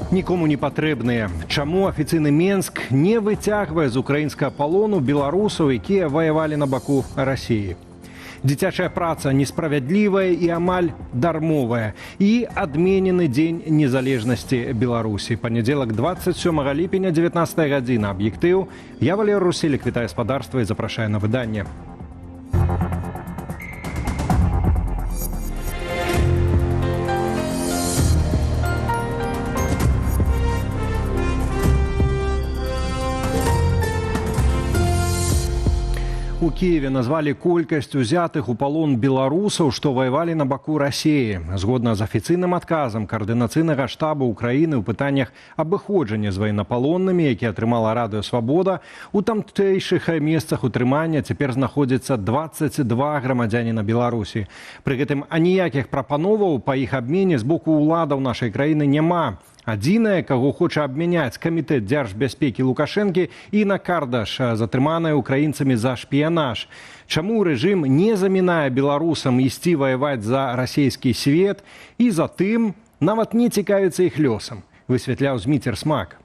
Нікому не патрэбныя. Чаму афіцыйны Менск не выцягвае з украінскага палону беларусаў, якія ваявалі на баку Расіі? Дзіцячая праца несправядлівая і амаль дармовая. І адменены дзень незалежнасці Беларусі. Панядзелак 27 ліпеня 19 гадзіна. Аб'ектыў. Я Валер Руселік, вітаю гаспадарства і запрашаю на выданне. У Киеве назвалі колькасць узятых у палон беларусаў, што ваявалі на баку Расіі. Згодна з афіцыйным адказам каардынацыйнага штаба Украіны ў пытаннях абыходжання з ваеннапалоннымі, які атрымала Радыё Свабода, у тамтэйшых месцах утрымання цяпер знаходзіцца 22 грамадзяніна Беларусі. Пры гэтым аніякіх прапановаў па іх абмене з боку ўладаў нашай краіны няма. Адзінае, каго хоча абмяняць камітэт дзяржбяспекі Лукашэнкі і на Кардаш, затрыманая украінцамі за шпіянаж. Чаму рэжым не замінае беларусам ісці ваяваць за расійскі свет і затым нават не цікавіцца іх лёсам, высвятляў Зміцер Смак.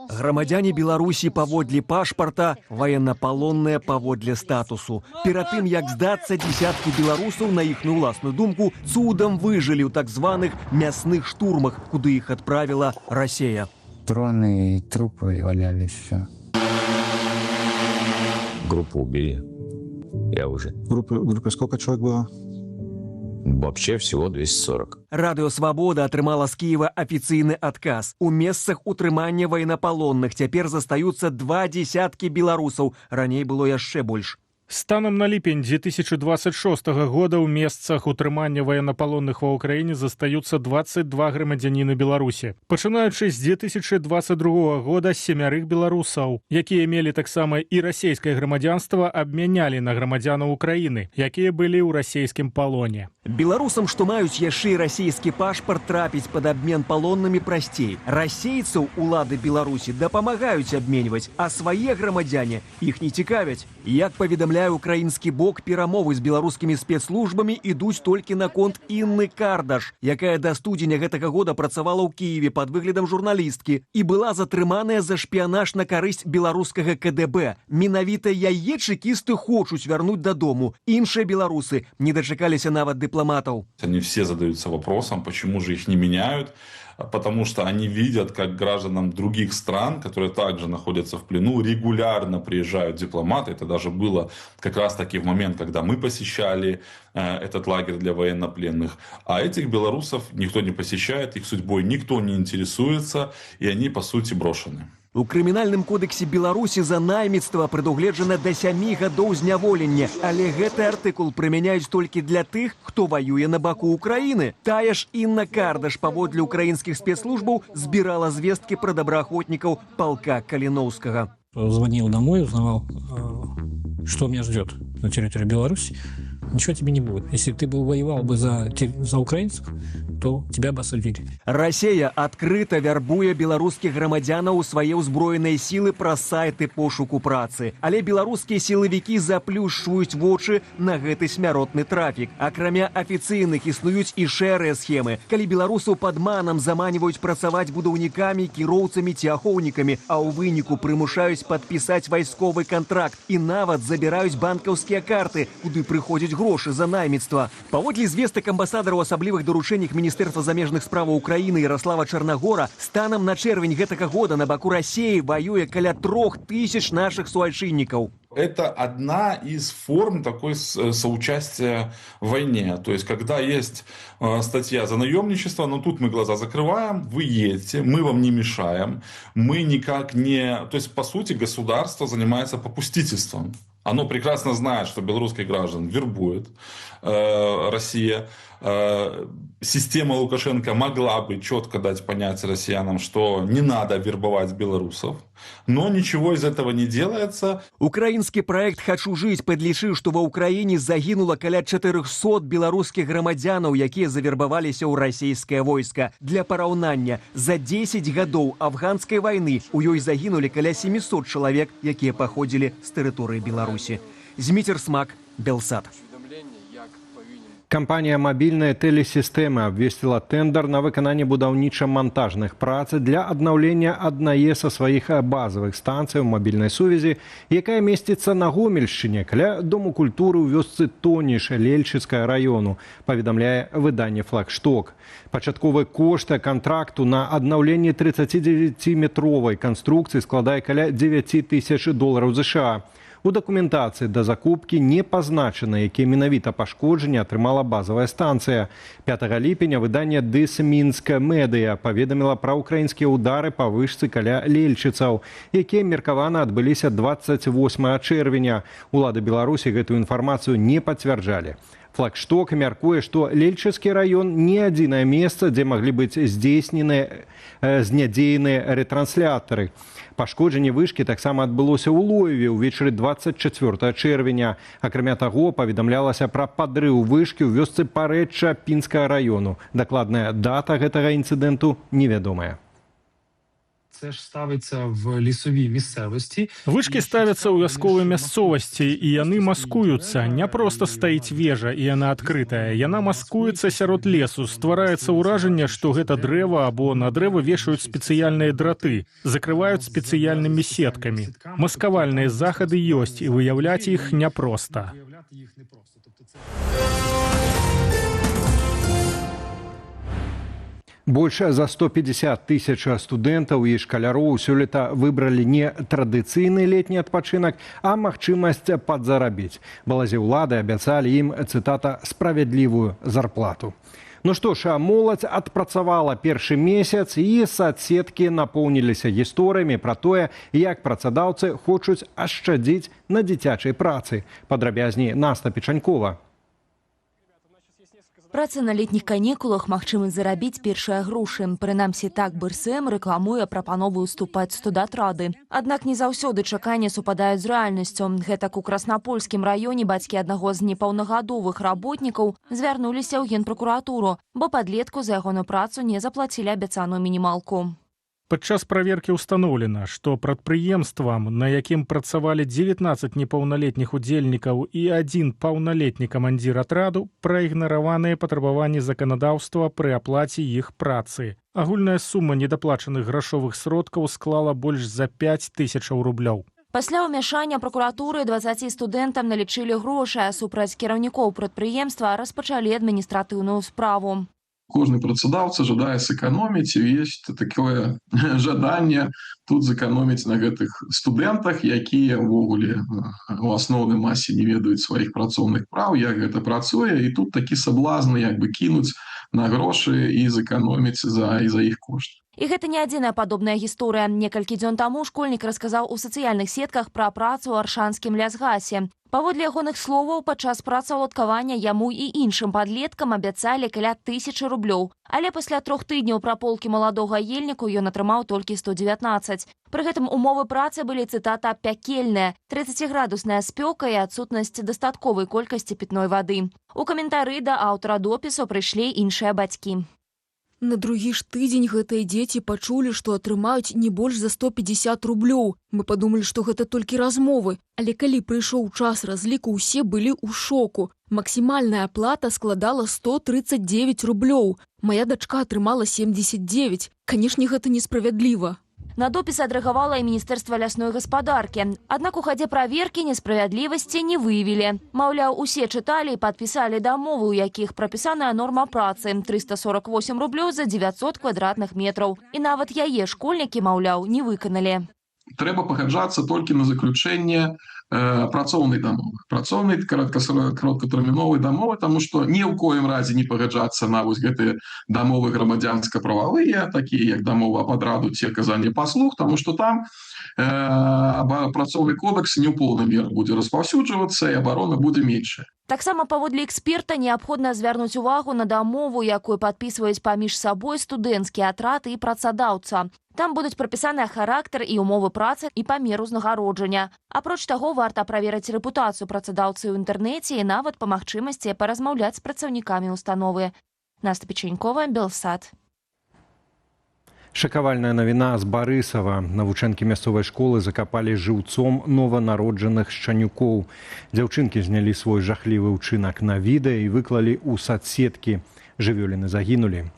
Грамадзяне Беларусі паводле пашпарта, ваеннапалонныя паводле статусу. Перад тым, як здацца, дзесяткі беларусаў, на іхную ўласную думку, цудам выжылі ў так званых мясных штурмах, куды іх адправіла Расія. Дроны и трупы валялись, все. Группу убили. Я уже. Группа сколько человек было? Вообще всего 240. Радыё Свабода атрымала з Кіева афіцыйны адказ. У месцах утрымання ваеннапалонных цяпер застаюцца 20 беларусаў. Раней было яшчэ больш. Станам на ліпень 2026 года ў месцах утрымання ваеннапалонных ва ўкраіне застаюцца 22 грамадзяніны Беларусі. Пачынаючы з 2022 года 7 беларусаў, якія мелі таксама і расійскае грамадзянства, абмянялі на грамадзянаў Украіны, якія былі ў расійскім палоне. Беларусам, што маюць яшчэ і расійскі пашпарт, трапіць пад абмен палоннымі прасцей. Расейцаў улады Беларусі дапамагаюць абменьваць, а свае грамадзяне іх не цікавяць. Як паведамляе украінскі бок, перамовы з беларускімі спецслужбамі ідуць толькі наконт Інны Кардаш, якая да студзеня гэтага года працавала ў Кіеве пад выглядам журналісткі і была затрыманая за шпіянаж на карысць беларускага КДБ. Менавіта яе чэкісты хочуць вярнуць дадому. Іншыя беларусы не дачакаліся нават дипломатов. Они все задаются вопросом, почему же их не меняют, потому что они видят, как гражданам других стран, которые также находятся в плену, регулярно приезжают дипломаты. Это даже было как раз-таки в момент, когда мы посещали этот лагерь для военнопленных. А этих белорусов никто не посещает, их судьбой никто не интересуется, и они, по сути, брошены. У крымінальным кодексе Беларусі за найміцтва прадугледжана да 7 гадоў зняволення, але гэты артыкул прымяняюць толькі для тых, хто ваюе на баку Украіны. Тая ж Інна Кардаш паводле украінскіх спецслужбаў збірала звесткі пра добраахвотнікаў полка Каліноўскага. Звонил домой, узнавал, что меня ждет на территории Беларуси. Ничего тебе не будет. Если ты бы воевал бы за украинцев, то тебя бы осудили. Расія адкрыта вярбуе беларускіх грамадзянаў у свае ўзброеныя сілы праз сайты пошуку працы. Але беларускія сілавікі заплюшчваюць вочы на гэты смяротны трафік. Акрамя афіцыйных існуюць і шэрыя схемы, калі беларусаў падманам заманіваюць працаваць будаўнікамі, кіроўцамі ці ахоўнікамі, а ў выніку прымушаюць падпісаць вайсковы кантракт і нават забіраюць банкаўскія карты, куды прыходзяць грошы за найміцтва. Паводле звестак амбасадара ў асаблівых даручэннях Міністэрства замежных справаў Украіны Ярослава Чарнагора, станам на чэрвень гэтага года на баку Расіі ваюе каля 3000 наших суайчыннікаў. Это одна из форм такой соучастия в войне. То есть, когда есть статья за наемничество, но тут мы глаза закрываем, вы едете, мы вам не мешаем, мы никак не... То есть, по сути, государство занимается попустительством. Оно прекрасно знает, что белорусских граждан вербует Россия. Система Лукашенко могла бы четко дать понять россиянам, что не надо вербовать белорусов, но ничего из этого не делается. Украінскі праект «Хачу жыць» падлічыў, што ва ўкраіне загінула каля 400 беларускіх грамадзянаў, якія завербаваліся ў расійскае войска. Для параўнання, за 10 гадоў афганскай вайны у ёй загінулі каля 700 чалавек, якія паходзілі з тэрыторыі Беларусі. Зміцер Смак, Белсат. Кампанія «Мабільныя тэлесістэмы» абвесціла тэндэр на выкананне будаўніча-мантажных прац для аднаўлення аднае са сваіх базавых станцыяў мабільнай сувязі, якая месціцца на Гомельшчыне каля Дому культуры ў вёсцы Тоніш Лельчыцкага району, паведамляе выданне «Флагшток». Пачатковы кошт кантракту на аднаўленне 39-метровай канструкцыі складае каля $9,000 США. У дакументацыі да закупкі не пазначана, якія менавіта пашкоджанні атрымала базавая станцыя. 5 ліпеня выданне «Дыс Мінск Медыя» паведаміла пра ўкраінскія ўдары па вышцы каля лельчыцаў, якія меркавана адбыліся 28 чэрвеня. Улады Беларусі гэтую інфармацыю не пацвярджалі. Флагшток мяркуе, што Лельчыцкі раён не адзінае месца, дзе маглі быць здзейсненыя знядзеяныя рэтрансляторы. Пашкоджанне вышкі таксама адбылося ў Лоеве ўвечары 24 чэрвеня. Акрамя таго, паведамлялася пра падрыў вышкі ў вёсцы Парэчча Пінскага раёну. Дакладная дата гэтага інцыдэнту невядомая. Це ж ставиться в лісовій місцевості. Вышкі ставяцца ў вясковай мясцовасці, і яны маскуюцца. Не проста стаіць вежа, і яна адкрытая. Яна маскуецца сярод лесу. Ствараецца ўражанне, што гэта дрэва або на дрэва вешаюць спецыяльныя драты, закрываюць спецыяльнымі сеткамі. Маскавальныя захады ёсць, і выяўляць іх няпроста. Больш за 150 тысяч студэнтаў і шкаляроў сёлета выбралі не традыцыйны летні адпачынак, а магчымасць падзарабіць. Балазе ўлады абяцалі ім, цытата, «справядлівую зарплату». Ну што ж, моладзь адпрацавала першы месяц, і соцсеткі напоўніліся гісторыямі пра тое, як працадаўцы хочуць ашчадзіць на дзіцячай працы. Падрабязней Наста Печанькова. Праца на летніх канікулах магчымасць зарабіць першыя грошы. Прынамсі так БРСМ рэкламуе прапанову ўступаць студатрады. Аднак не заўсёды чаканні супадаюць з рэальнасцю. Гэтак у Краснапольскім раёне бацькі аднаго з непаўнагадовых работнікаў звярнуліся ў генпракуратуру, бо падлетку за ягоную працу не заплацілі абяцаную мінімалку. Падчас праверкі ўстаноўлена, што прадпрыемствам, на якім працавалі 19 непаўналетніх удзельнікаў і 1 паўналетні камандзір атраду, праігнараваныя патрабаванні заканадаўства пры аплаце іх працы. Агульная сума недаплачаных грашовых сродкаў склала больш за 5000 рублёў. Пасля ўмяшання пракуратуры 20 студэнтам налічылі грошы, а супраць кіраўнікоў прадпрыемства распачалі адміністратыўную справу. Кожны працадаўца жадае сэканоміць, і ёсць такое жаданне тут зэканоміць на гэтых студэнтах, якія ўвогуле у асноўнай масе не ведаюць сваіх працоўных праў, як гэта працуе, і тут такі саблазн кінуць на грошы і зэканоміць за іх кошт. І гэта не адзіная падобная гісторыя. Некалькі дзён таму школьнік расказаў у сацыяльных сетках пра працу ў аршанскім лясгасе. Паводле ягоных словаў, падчас працаўладкавання яму і іншым падлеткам абяцалі каля 1000 рублёў. Але пасля 3 тыдняў праполкі маладога ельніку ён атрымаў толькі 119. Пры гэтым умовы працы былі, цытата, «пякельныя», 30-градусная спёка і адсутнасць дастатковай колькасці пітной вады. У каментары да аўтара допісу прыйшлі іншыя бацькі. На другі ж тыдзень гэтыя дзеці пачулі, што атрымаюць не больш за 150 рублёў. Мы падумалі, што гэта толькі размовы. Але калі прыйшоў час разліку, усе былі ў шоку. Максімальная плата складала 139 рублёў. Мая дачка атрымала 79. Канешне, гэта несправядліва. На допіс адрэагавала і Міністэрства лясной гаспадаркі. Аднак у хадзе праверкі несправядлівасці не выявілі. Маўляў, усе чыталі і падпісалі дамовы, у якіх прапісаная норма працы – 348 рублёў за 900 квадратных метраў. І нават яе школьнікі, маўляў, не выканалі. Трэба пагаджацца толькі на заключэнне працоўнай дамовы. Працоўнай кароткатэрміновай дамовы, таму што ні ў коім разе не пагаджацца на вось гэтыя дамовы грамадзянска-прававыя, такія як дамова аб адраду ці аказанне паслуг, таму што там працоўны кодэкс не ў поўнай меры будзе распаўсюджвацца і абарона будзе меншая. Таксама паводле эксперта неабходна звярнуць увагу на дамову, якую падпісваюць паміж сабой студэнцкі атрад і працадаўца. Там будуць прапісаныя характар і умовы працы і памер узнагароджання. Апроч таго, варта праверыць рэпутацыю працадаўцы ў інтэрнэце і нават па магчымасці паразмаўляць з працаўнікамі ўстановы. Наста Печанькова, Белсат. Шакавальная навіна з Барысава. Навучэнкі мясцовай школы закапалі жыўцом нованароджаных шчанюкоў. Дзяўчынкі знялі свой жахлівы ўчынак на відэа і выклалі ў садсеткі. Жывёліны загінулі.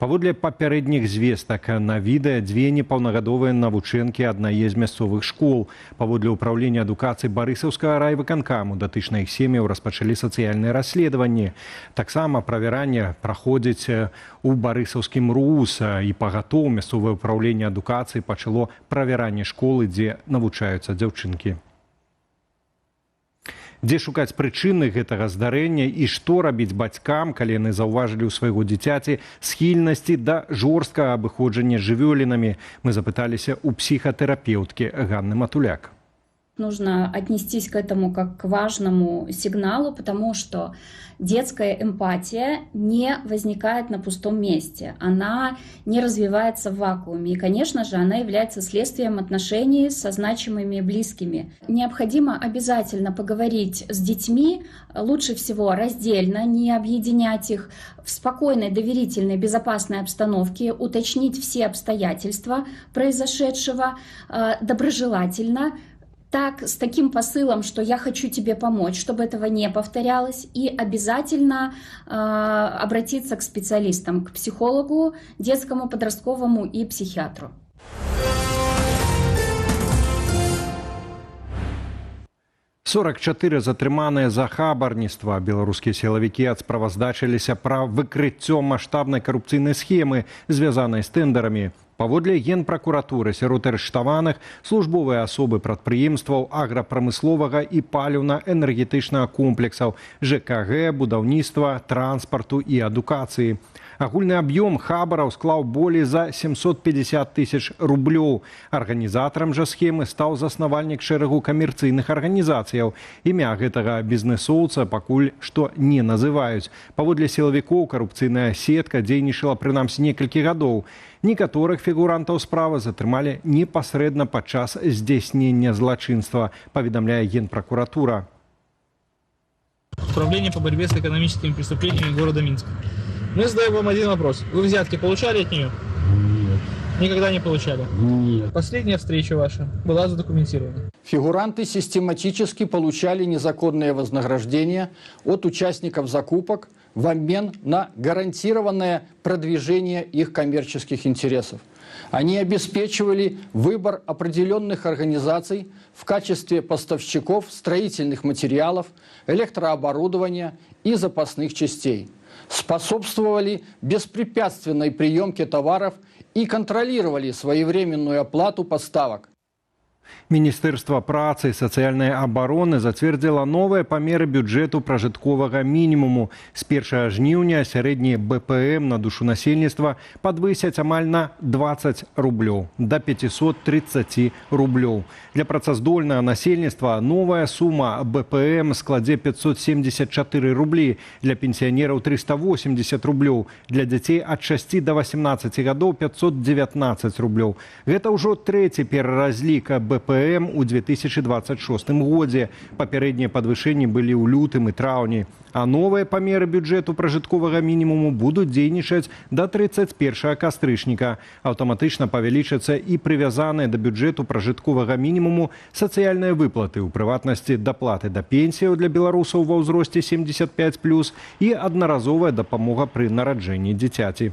Паводле папярэдніх звестак на відэа дзве непаўнагадовыя навучэнкі аднае з мясцовых школ. Паводле ўпраўлення адукацыі Барысаўскага райвыканкаму датычна іх сем'яў распачалі сацыяльныя расследаванні. Таксама правяранне праходзіць у барысаўскім РУС і пагатоў мясцовае ўпраўленне адукацыі пачало правяранне школы, дзе навучаюцца дзяўчынкі. Дзе шукаць прычыны гэтага здарэння і што рабіць бацькам, калі яны заўважылі ў свайго дзіцяці схільнасці да жорсткага абыходжання з жывёлінамі, мы запыталіся ў псіхатэрапеўткі Ганны Матуляк. Нужно отнестись к этому как к важному сигналу, потому что детская эмпатия не возникает на пустом месте, она не развивается в вакууме. И, конечно же, она является следствием отношений со значимыми близкими. Необходимо обязательно поговорить с детьми, лучше всего раздельно, не объединять их, в спокойной, доверительной, безопасной обстановке, уточнить все обстоятельства произошедшего доброжелательно, так, с таким посылом, что я хочу тебе помочь, чтобы этого не повторялось, и обязательно обратиться к специалистам, к психологу, детскому, подростковому и психиатру. «44 затрыманыя за хабарніцтва. Беларускія сілавікі адсправаздачыліся пра выкрыццё маштабнай карупцыйнай схемы, звязанай з тэндарамі. Паводле Генпракуратуры сярод арыштаваных службовыя асобы прадпрыемстваў аграпрамысловага і паліўна-энергетычнага комплексаў, ЖКГ, будаўніцтва, транспарту і адукацыі. Агульны аб'ём хабараў склаў болей за 750 тысяч рублёў. Арганізатарам жа схемы стаў заснавальнік шэрагу камерцыйных арганізацыяў. Імя гэтага бізнэсоўца пакуль што не называюць. Паводле сілавікоў карупцыйная сетка дзейнічала прынамсі некалькі гадоў. Некаторых фігурантаў справы затрымалі непасрэдна падчас здзяйснення злачынства, паведамляе Генпракуратура. Управление по борьбе с экономическими преступлениями города Минска. Мы задаем вам один вопрос. Вы взятки получали от нее? Нет. Никогда не получали? Нет. Последняя встреча ваша была задокументирована. Фигуранты систематически получали незаконные вознаграждения от участников закупок в обмен на гарантированное продвижение их коммерческих интересов. Они обеспечивали выбор определенных организаций в качестве поставщиков строительных материалов, электрооборудования и запасных частей, способствовали беспрепятственной приемке товаров и контролировали своевременную оплату поставок. Міністэрства працы і сацыяльнай абароны зацвердзіла новыя памеры бюджэту пражытковага мінімуму. З 1 жніўня сярэдні БПМ на душу насельніцтва падвысяць амаль на 20 рублёў, да 530 рублёў. Для працаздольнага насельніцтва новая сума БПМ складзе 574 рублі, для пенсіянераў 380 рублёў, для дзяцей ад 6 до 18 гадоў 519 рублёў. Гэта ўжо трэці пераразлік БПМ у 2026 годзе. Папярэднія падвышэнні былі ў лютым і траўні. А новыя памеры бюджэту пражытковага мінімуму будуць дзейнічаць да 31 кастрычніка. Аўтаматычна павялічацца і прывязаныя да бюджэту пражытковага мінімуму сацыяльныя выплаты, у прыватнасці даплаты да пенсіяў для беларусаў ва ўзросце 75+, і аднаразовая дапамога пры нараджэнні дзіцяці.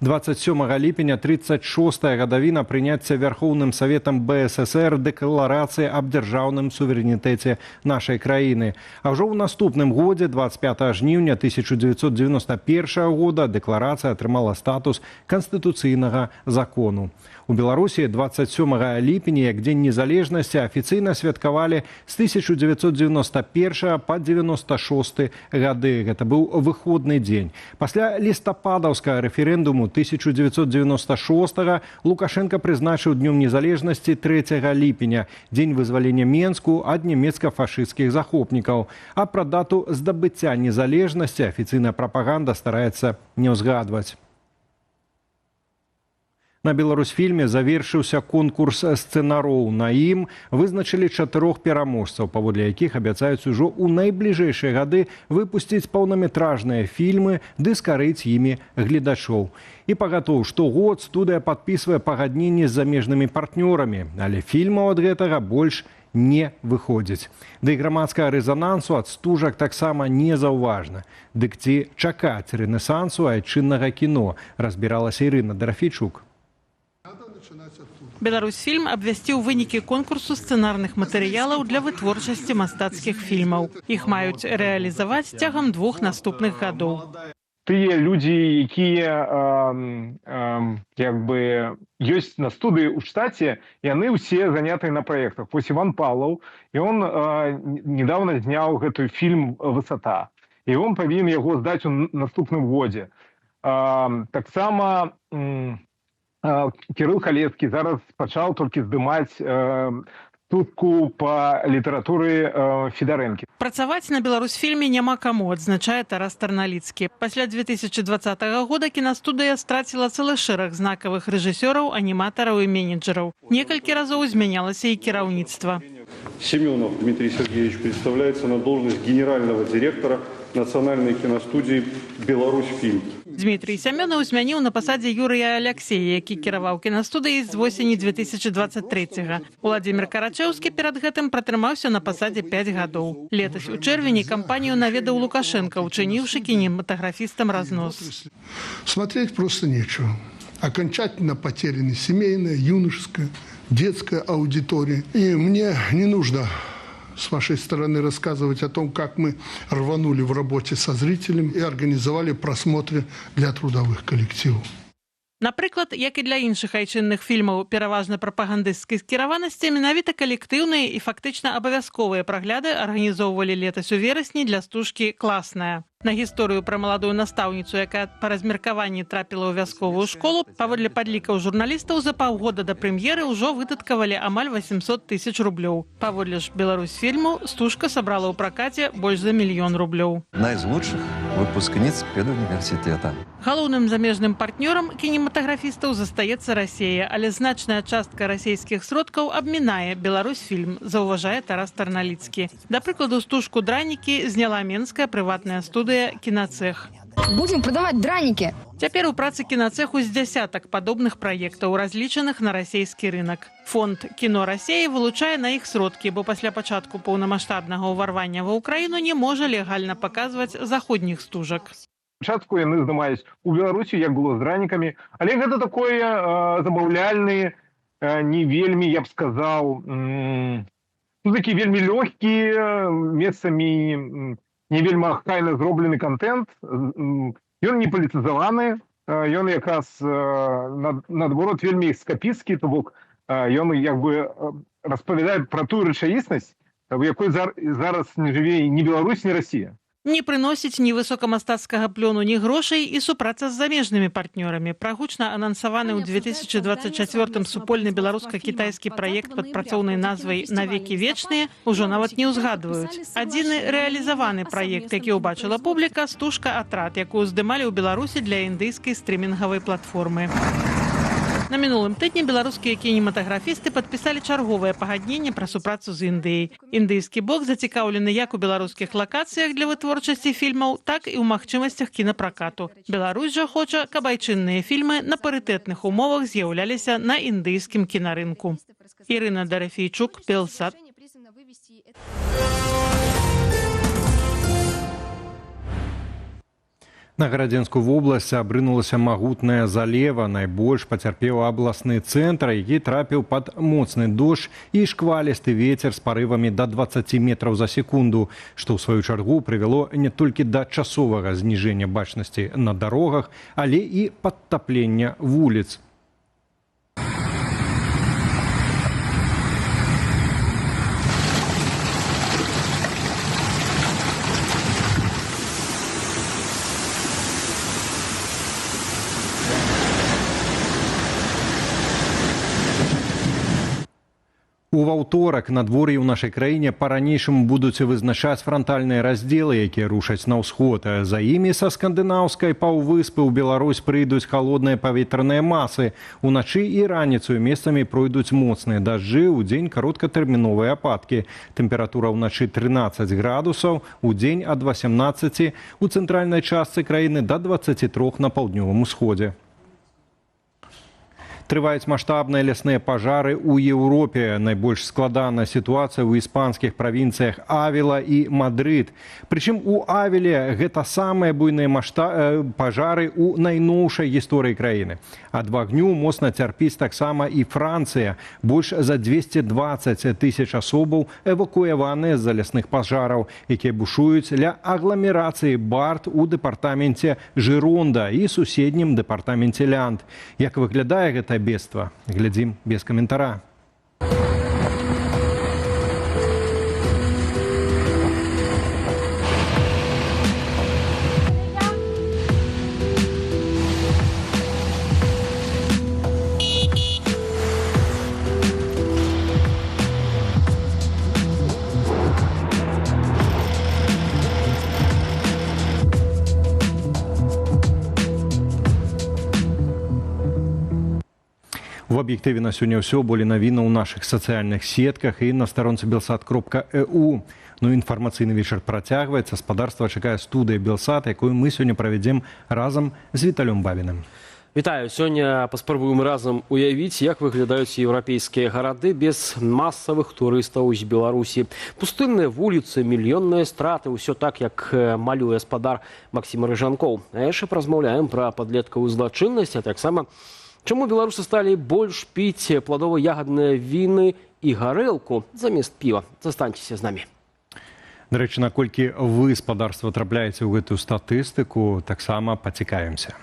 27 ліпеня 36-я гадавіна прыняцця Вярхоўным Саветам БССР дэкларацыі аб дзяржаўным суверэнітэце нашай краіны. А ўжо ў наступным годзе, 25 жніўня 1991 года, дэкларацыя атрымала статус канстытуцыйнага закону. У Беларусі 27 ліпеня, як Дзень незалежнасці, афіцыйна святкавалі з 1991 па 96 гады. Гэта быў выходны дзень. Пасля лістападаўскага рэферэндуму 1996 Лукашенко прызначыў днём незалежнасці 3 ліпеня, дзень вызвалення Менску ад нямецка-фашысцкіх захопнікаў. А пра дату здабыцця незалежнасці афіцыйная прапаганда стараецца не ўзгадваць. На Беларусьфільме завершыўся конкурс сцэнароў. На ім вызначылі 4 пераможцаў, паводле якіх абяцаюць ужо ў найбліжэйшыя гады выпусціць паўнаметражныя фільмы ды скарыць імі гледачоў. І пагатоў, штогод студыя падпісвае пагадненні з замежнымі партнёрамі, але фільмаў ад гэтага больш не выходзіць. Ды і грамадскага рэзанансу ад стужак таксама не заўважна. Дык ці чакаць рэнесансу айчыннага кіно, разбіралася Ірына Дарафійчук. Беларусьфільм абвясціў вынікі конкурсу сцэнарных матэрыялаў для вытворчасці мастацкіх фільмаў. Іх маюць рэалізаваць цягам 2 наступных гадоў. Тыя людзі, якія ёсць на студыі ў штаце, яны ўсе занятыя на праектах. Вось Іван Павлаў, і он недавно зняў гэты фільм «Высота». І он павінен яго здаць у наступным годзе. Таксама Кірыл Халецкі зараз пачаў толькі здымаць студку па літаратуры Федарэнкі. Працаваць на Беларусьфільме няма каму, адзначае Тарас Тарналіцкі. Пасля 2020 года кінастудыя страціла цэлы шэраг знакавых рэжысёраў, аніматараў і менеджераў. Некалькі разоў змянялася і кіраўніцтва. Семенов Дмитрий Сергеевич представляется на должность генерального директора Национальной киностудии «Беларусьфильм». Дмитрий Семенов змяніў на пасадзе Юрыя Аляксея, які кіраваў кінастудыяй з восені 2023-го. Уладзімір Карачэўскі перад гэтым пратрымаўся на пасадзе 5 гадоў. Летась у чэрвені кампанію наведаў Лукашенко, учыніўшы кинематографистам разнос. Смотреть просто нечего. Окончательно потеряны семейная, юношеская, детская аудитория. И мне не нужно с вашей стороны рассказывать о том, как мы рванули в работе со зрителем и организовали просмотры для трудовых коллективов. Напрыклад, як і для іншых айчынных фільмаў пераважна прапагандысцкай скіраванасці, менавіта калектыўныя і фактычна абавязковыя прагляды арганізоўвалі летась у верасні для стужкі «Класная». На гісторыю пра маладую настаўніцу, якая па размеркаванні трапіла ў вясковую школу, паводле падлікаў журналістаў, за паўгода да прэм'еры ўжо выдаткавалі амаль 800 000 рублёў. Паводле ж Беларусьфільму, стужка сабрала ў пракаце больш за 1 000 000 рублёў. Одна из лучших выпускниц педуниверситета. Галоўным замежным партнёрам кінематаграфістаў застаецца Расія, але значная частка расійскіх сродкаў абмінае Беларусьфільм, заўважае Тарас Тарналіцкі. Да прыкладу, стужку «Дранікі» зняла менская прыватная студыя «Киноцех». Будем продавать драники. Цяпер у працы кінацэху з дзясятак падобных праектаў, разлічаных на расійскі рынак. Фонд «Кіно Расіі» вылучае на іх сродкі, бо пасля пачатку паўнамаштабнага ўварвання ва ўкраіну не можа легальна паказваць заходніх стужак. Спачатку яны здымаюць у Беларусі, як было з дранікамі, але гэта такое забаўляльны, не вельмі, я б сказаў, такі вельмі лёгкі, месцамі не вельмі ахайна зроблены контент. Ён не палітызаваны, ён якраз наадварот вельмі эскапісцкі, то бок ён як бы распавядае пра тую рэчаіснасць, у якой зараз не жыве ні Беларусь, ні Расія. Не прыносіць ні высокамастацкага плёну, ні грошай і супраца з замежнымі партнёрамі. Пра гучна анансаваны ў 2024 супольны беларуска-кітайскі праект пад працоўнай назвай «Навекі вечныя» ужо нават не ўзгадваюць. Адзіны рэалізаваны праект, які ўбачыла публіка, стужка «Атрад», якую здымалі ў Беларусі для індыйскай стрымінгавай платформы. На мінулым тыдні беларускія кінематаграфісты падпісалі чарговае пагадненне пра супрацу з Індыяй. Індыйскі бок зацікаўлены як у беларускіх лакацыях для вытворчасці фільмаў, так і ў магчымасцях кінапракату. Беларусь жа хоча, каб айчынныя фільмы на парытэтных умовах з'яўляліся на індыйскім кінарынку. Ірына Дарафійчук, Белсат. На Гарадзенскую вобласць абрынулася магутная залева. Найбольш пацярпеў абласны цэнтр, які трапіў пад моцны дождж і шквалісты вецер з парывамі да 20 метраў за секунду, што ў сваю чаргу прывяло не толькі да часовага зніжэння бачнасці на дарогах, але і падтаплення вуліц. У ваўторак надвор'і ў нашай краіне па-ранейшаму будуць вызначаць франтальныя раздзелы, якія рушаць на ўсход. За імі са скандынаўскай паўвыспы ў Беларусь прыйдуць халодныя паветраныя масы. Уначы і раніцаю месцамі пройдуць моцныя дажджы, удзень кароткатэрміновыя ападкі. Тэмпература ўначы 13 градусаў, удзень ад 18 у цэнтральнай частцы краіны да 23 на паўднёвым усходзе. Трываюць маштабныя лясныя пажары ў Еўропе. Найбольш складаная сітуацыя ў іспанскіх правінцыях Авіла і Мадрид. Прычым у Авіле гэта самыя буйныя пажары ў найноўшай гісторыі краіны. Ад вагню моцна цярпіць таксама і Францыя. Больш за 220 тысяч асобаў эвакуяваныя з-за лясных пажараў, якія бушуюць ля агламерацыі Барт у дэпартаменце Жыронда і суседнім дэпартаменце Лянд. Як выглядае гэта бедства? Глядзім без каментара. В аб'ектыве на сёння ўсё. Болей навіны ў нашых сацыяльных сетках і на старонцы belsat.eu. Ну, інфармацыйны вечар працягваецца. Спадарства чакае студыя Белсат, якую мы сёння правядзем разам з Віталём Бабіным. Вітаю. Сёння паспрабуем разам уявіць, як выглядаюць еўрапейскія гарады без масавых турыстаў з Беларусі. Пустынныя вуліцы, мільённыя страты, ўсё так, як малюе спадар Максім Рыжанкоў. А яшчэ размаўляем пра падлеткавую злачыннасць, а таксама чаму беларусы сталі больш піць пладова-ягадныя віны і гарэлку замест піва? Застаньцеся з намі. Дарэчы, наколькі вы, спадарства, трапляеце ў гэтую статыстыку, таксама пацікавімся.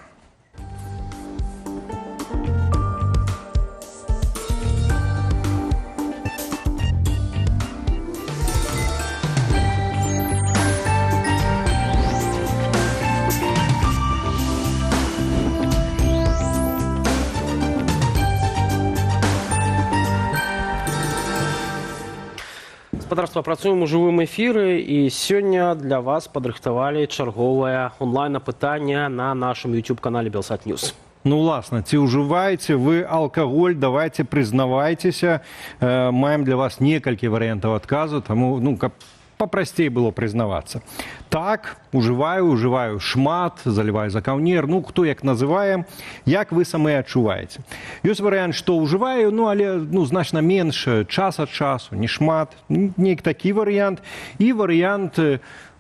Спадарства, працуем у жывым эфіры, і сёння для вас падрыхтавалі чарговае онлайн-апытанне на нашым YouTube-канале Белсат Ньюс. Ну, уласна, ці ўжываеце вы алкаголь, давайте прызнавайцеся. Маем для вас некалькі варыянтаў адказу, таму, каб папрасцей было прызнавацца. Так, ужываю шмат, заліваю за каўнер, хто як называе, як вы самі адчуваеце. Ёсць варыянт, што ўжываю, але значна менш, час ад часу, не шмат, нейк такі варыянт. І варыянт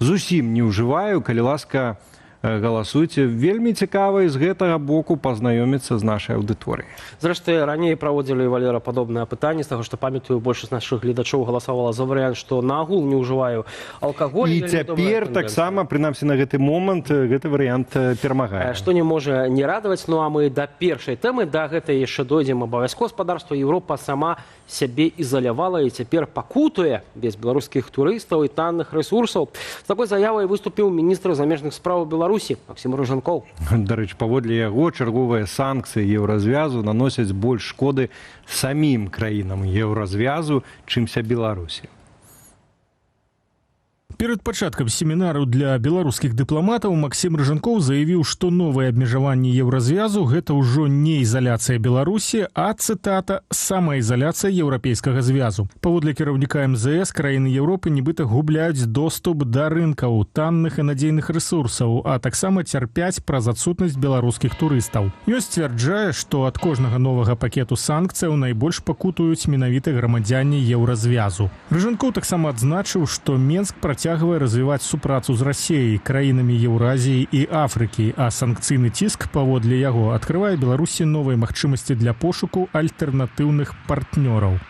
зусім не ўжываю, калі ласка, галасуйце. Вельмі цікава з гэтага боку пазнаёміцца з нашай аўдыторыяй. Зрэшты, раней праводзілі, Валера, падобнае пытанне, з таго, што памятаю, большасць нашых гледачоў галасавала за варыянт, што нагул не ўжываю алкаголь. І цяпер таксама, прынамсі на гэты момант, гэты варыянт перамагае. Што не можа не радаваць, а мы да першай тэмы, да гэтай яшчэ дойдзем абавязкова. Спадарства, Еўропа сама сябе ізалявала і цяпер пакутуе без беларускіх турыстаў і танных рэсурсаў. З такой заявай выступіў міністр замежных спраў Беларусі Максім Рыжанкоў. Дарэчы, паводле яго, чарговыя санкцыі еўразвязу наносяць больш шкоды самім краінам еўразвязу, чымся Беларусі. Перад пачаткам семінару для беларускіх дыпламатаў Максім Рыжанкоў заявіў, што новыя абмежаванні еўразвязу гэта ўжо не ізаляцыя Беларусі, а, цытата, самаізаляцыя еўрапейскага звязу. Паводле кіраўніка МЗС, краіны Еўропы нібыта губляюць доступ да рынкаў, танных і надзейных рэсурсаў, а таксама цярпяць праз адсутнасць беларускіх турыстаў. Ён сцвярджае, што ад кожнага новага пакету санкцыяў найбольш пакутуюць менавіта грамадзяне еўразвязу. Рыжанкоў таксама адзначыў, што Менск працягвае развіваць супрацу з Расіяй, краінамі Еўразіі і Афрыкі, а санкцыйны ціск, паводле яго, адкрывае Беларусі новыя магчымасці для пошуку альтэрнатыўных партнёраў.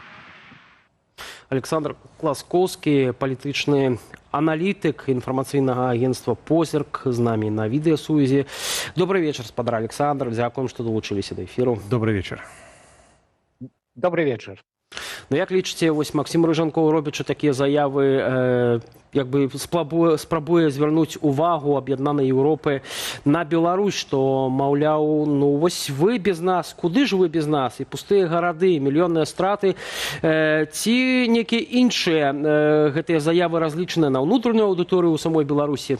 Александр Класкоўскі, палітычны аналітык інфармацыйнага агенцтва «Позірк», з намі на відэасувязі. Добрый вечар, спадар Александр. Дзякуем, што далучыліся да эфіру. Добрый вечар. Добрый вечар. Ну як лічыце, вось Максім Рыжанкоў, робячы такія заявы, як бы спрабуе звярнуць увагу аб'яднанай Еўропы на Беларусь, што, маўляў, ну вось вы без нас, куды ж вы без нас? І пустыя гарады, мільённыя страты. Ці некія іншыя гэтыя заявы разлічаныя на ўнутраную аўдыторыю ў самой Беларусі?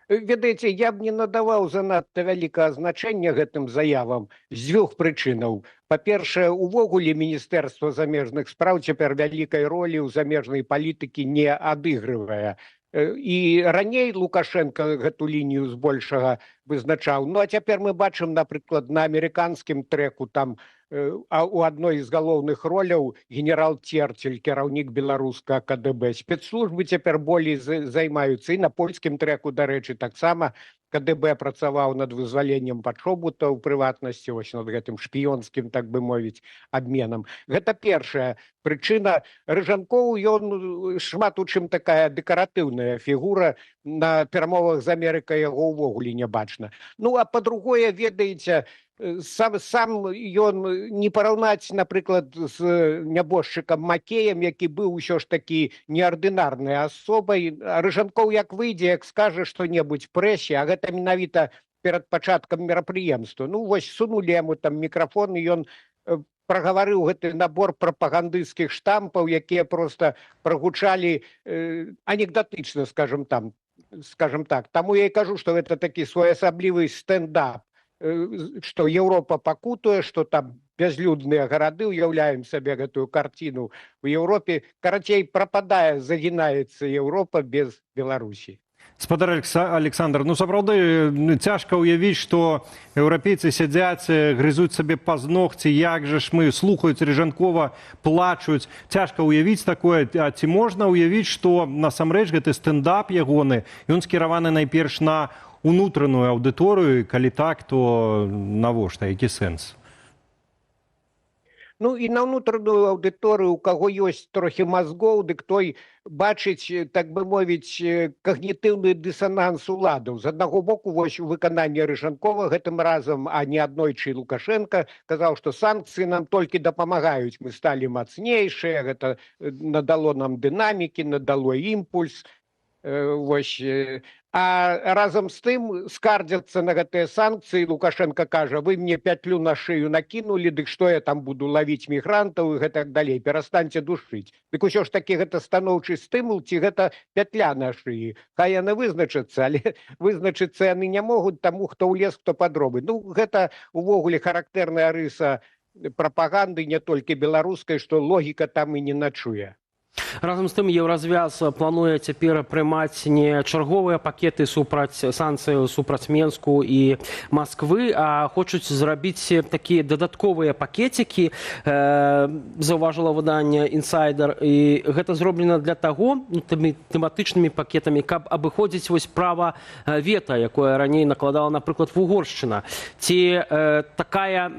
Ведаеце, я б не надаваў занадта вялікае значэння гэтым заявам з дзвюх прычынаў. Па-першае, увогуле Міністэрства замежных спраў цяпер вялікай ролі ў замежнай палітыкі не адыгрывае. І раней Лукашенко гэту лінію збольшага вызначаў. Ну а цяпер мы бачым, напрыклад, на амерыканскім трэку там у адной з галоўных роляў генерал Церцель, кіраўнік беларускага КДБ. Спецслужбы цяпер болей займаюцца, і на польскім трэку, дарэчы, таксама КДБ працаваў над вызваленнем Пачобута, у прыватнасці, вось над гэтым шпіёнскім, так бы мовіць, абменам. Гэта першая прычына. Рыжанкоў, ён шмат у чым такая дэкаратыўная фігура, на перамовах з Амерыкай яго ўвогуле не бачна. Ну, а па-другое, ведаеце, сам ён не параўнаць, напрыклад, з нябожчыкам Макеем, які быў усё ж такі неардынарнай асобай. Рыжанкоў як выйдзе, як скажа што-небудзь прэсе, а гэта менавіта перад пачаткам мерапрыемства. Ну, вось сунулі яму там мікрафон, і ён прагаварыў гэты набор прапагандысцкіх штампаў, якія проста прагучалі анекдатычна, скажем так. Таму я і кажу, што гэта такі своеасаблівы стендап, што Еўропа пакутуе, што там бязлюдныя гарады, уяўляем сабе гэтую карціну ў Еўропе. Карацей, прападае, загінаецца Еўропа без Беларусі. Спадар Александр, ну сапраўды цяжка ўявіць, што еўрапейцы сядзяць, грызуць сабе пазногці, як жа ж мы, слухаюць Рыжанкова, плачуць. Цяжка ўявіць такое, а ці можна ўявіць, што насамрэч гэты стендап ягоны, ён скіраваны найперш на унутраную аўдыторыю, калі так, то навошта, які сэнс? Ну і на ўнутраную аўдыторыю, у каго ёсць трохі мазгоў, дык той бачыць, так бы мовіць, когнітыўны дысананс уладаў. З аднаго боку, вось у выкананні Рыжанкова гэтым разам, а не аднойчы Лукашенко, казаў, што санкцыі нам толькі дапамагаюць, мы сталі мацнейшыя, гэта надало нам дынамікі, надало імпульс. Вось. А разам з тым скардзяцца на гэтыя санкцыі. Лукашенко кажа, вы мне пятлю на шыю накінулі, дык што я там буду лавіць мігрантаў і гэтак далей, перастаньце душыць. Дык усё ж такі гэта станоўчы стымул, ці гэта пятля на шыі. Хай яны вызначацца, але вызначыцца яны не могуць таму, хто ў лес, хто падробы. Ну, гэта увогуле характэрная рыса прапаганды, не толькі беларускай, што логіка там і не начуе. Разам з тым, Еўразвяз плануе цяпер прымаць не чарговыя пакеты санкцыяў супраць Менску і Масквы, а хочуць зрабіць такія дадатковыя пакецікі, заўважыла выданне «Інсайдер». І гэта зроблена для таго, тэматычнымі пакетамі, каб абыходзіць вось права вета, якое раней накладала, напрыклад, Вугоршчына. Ці такая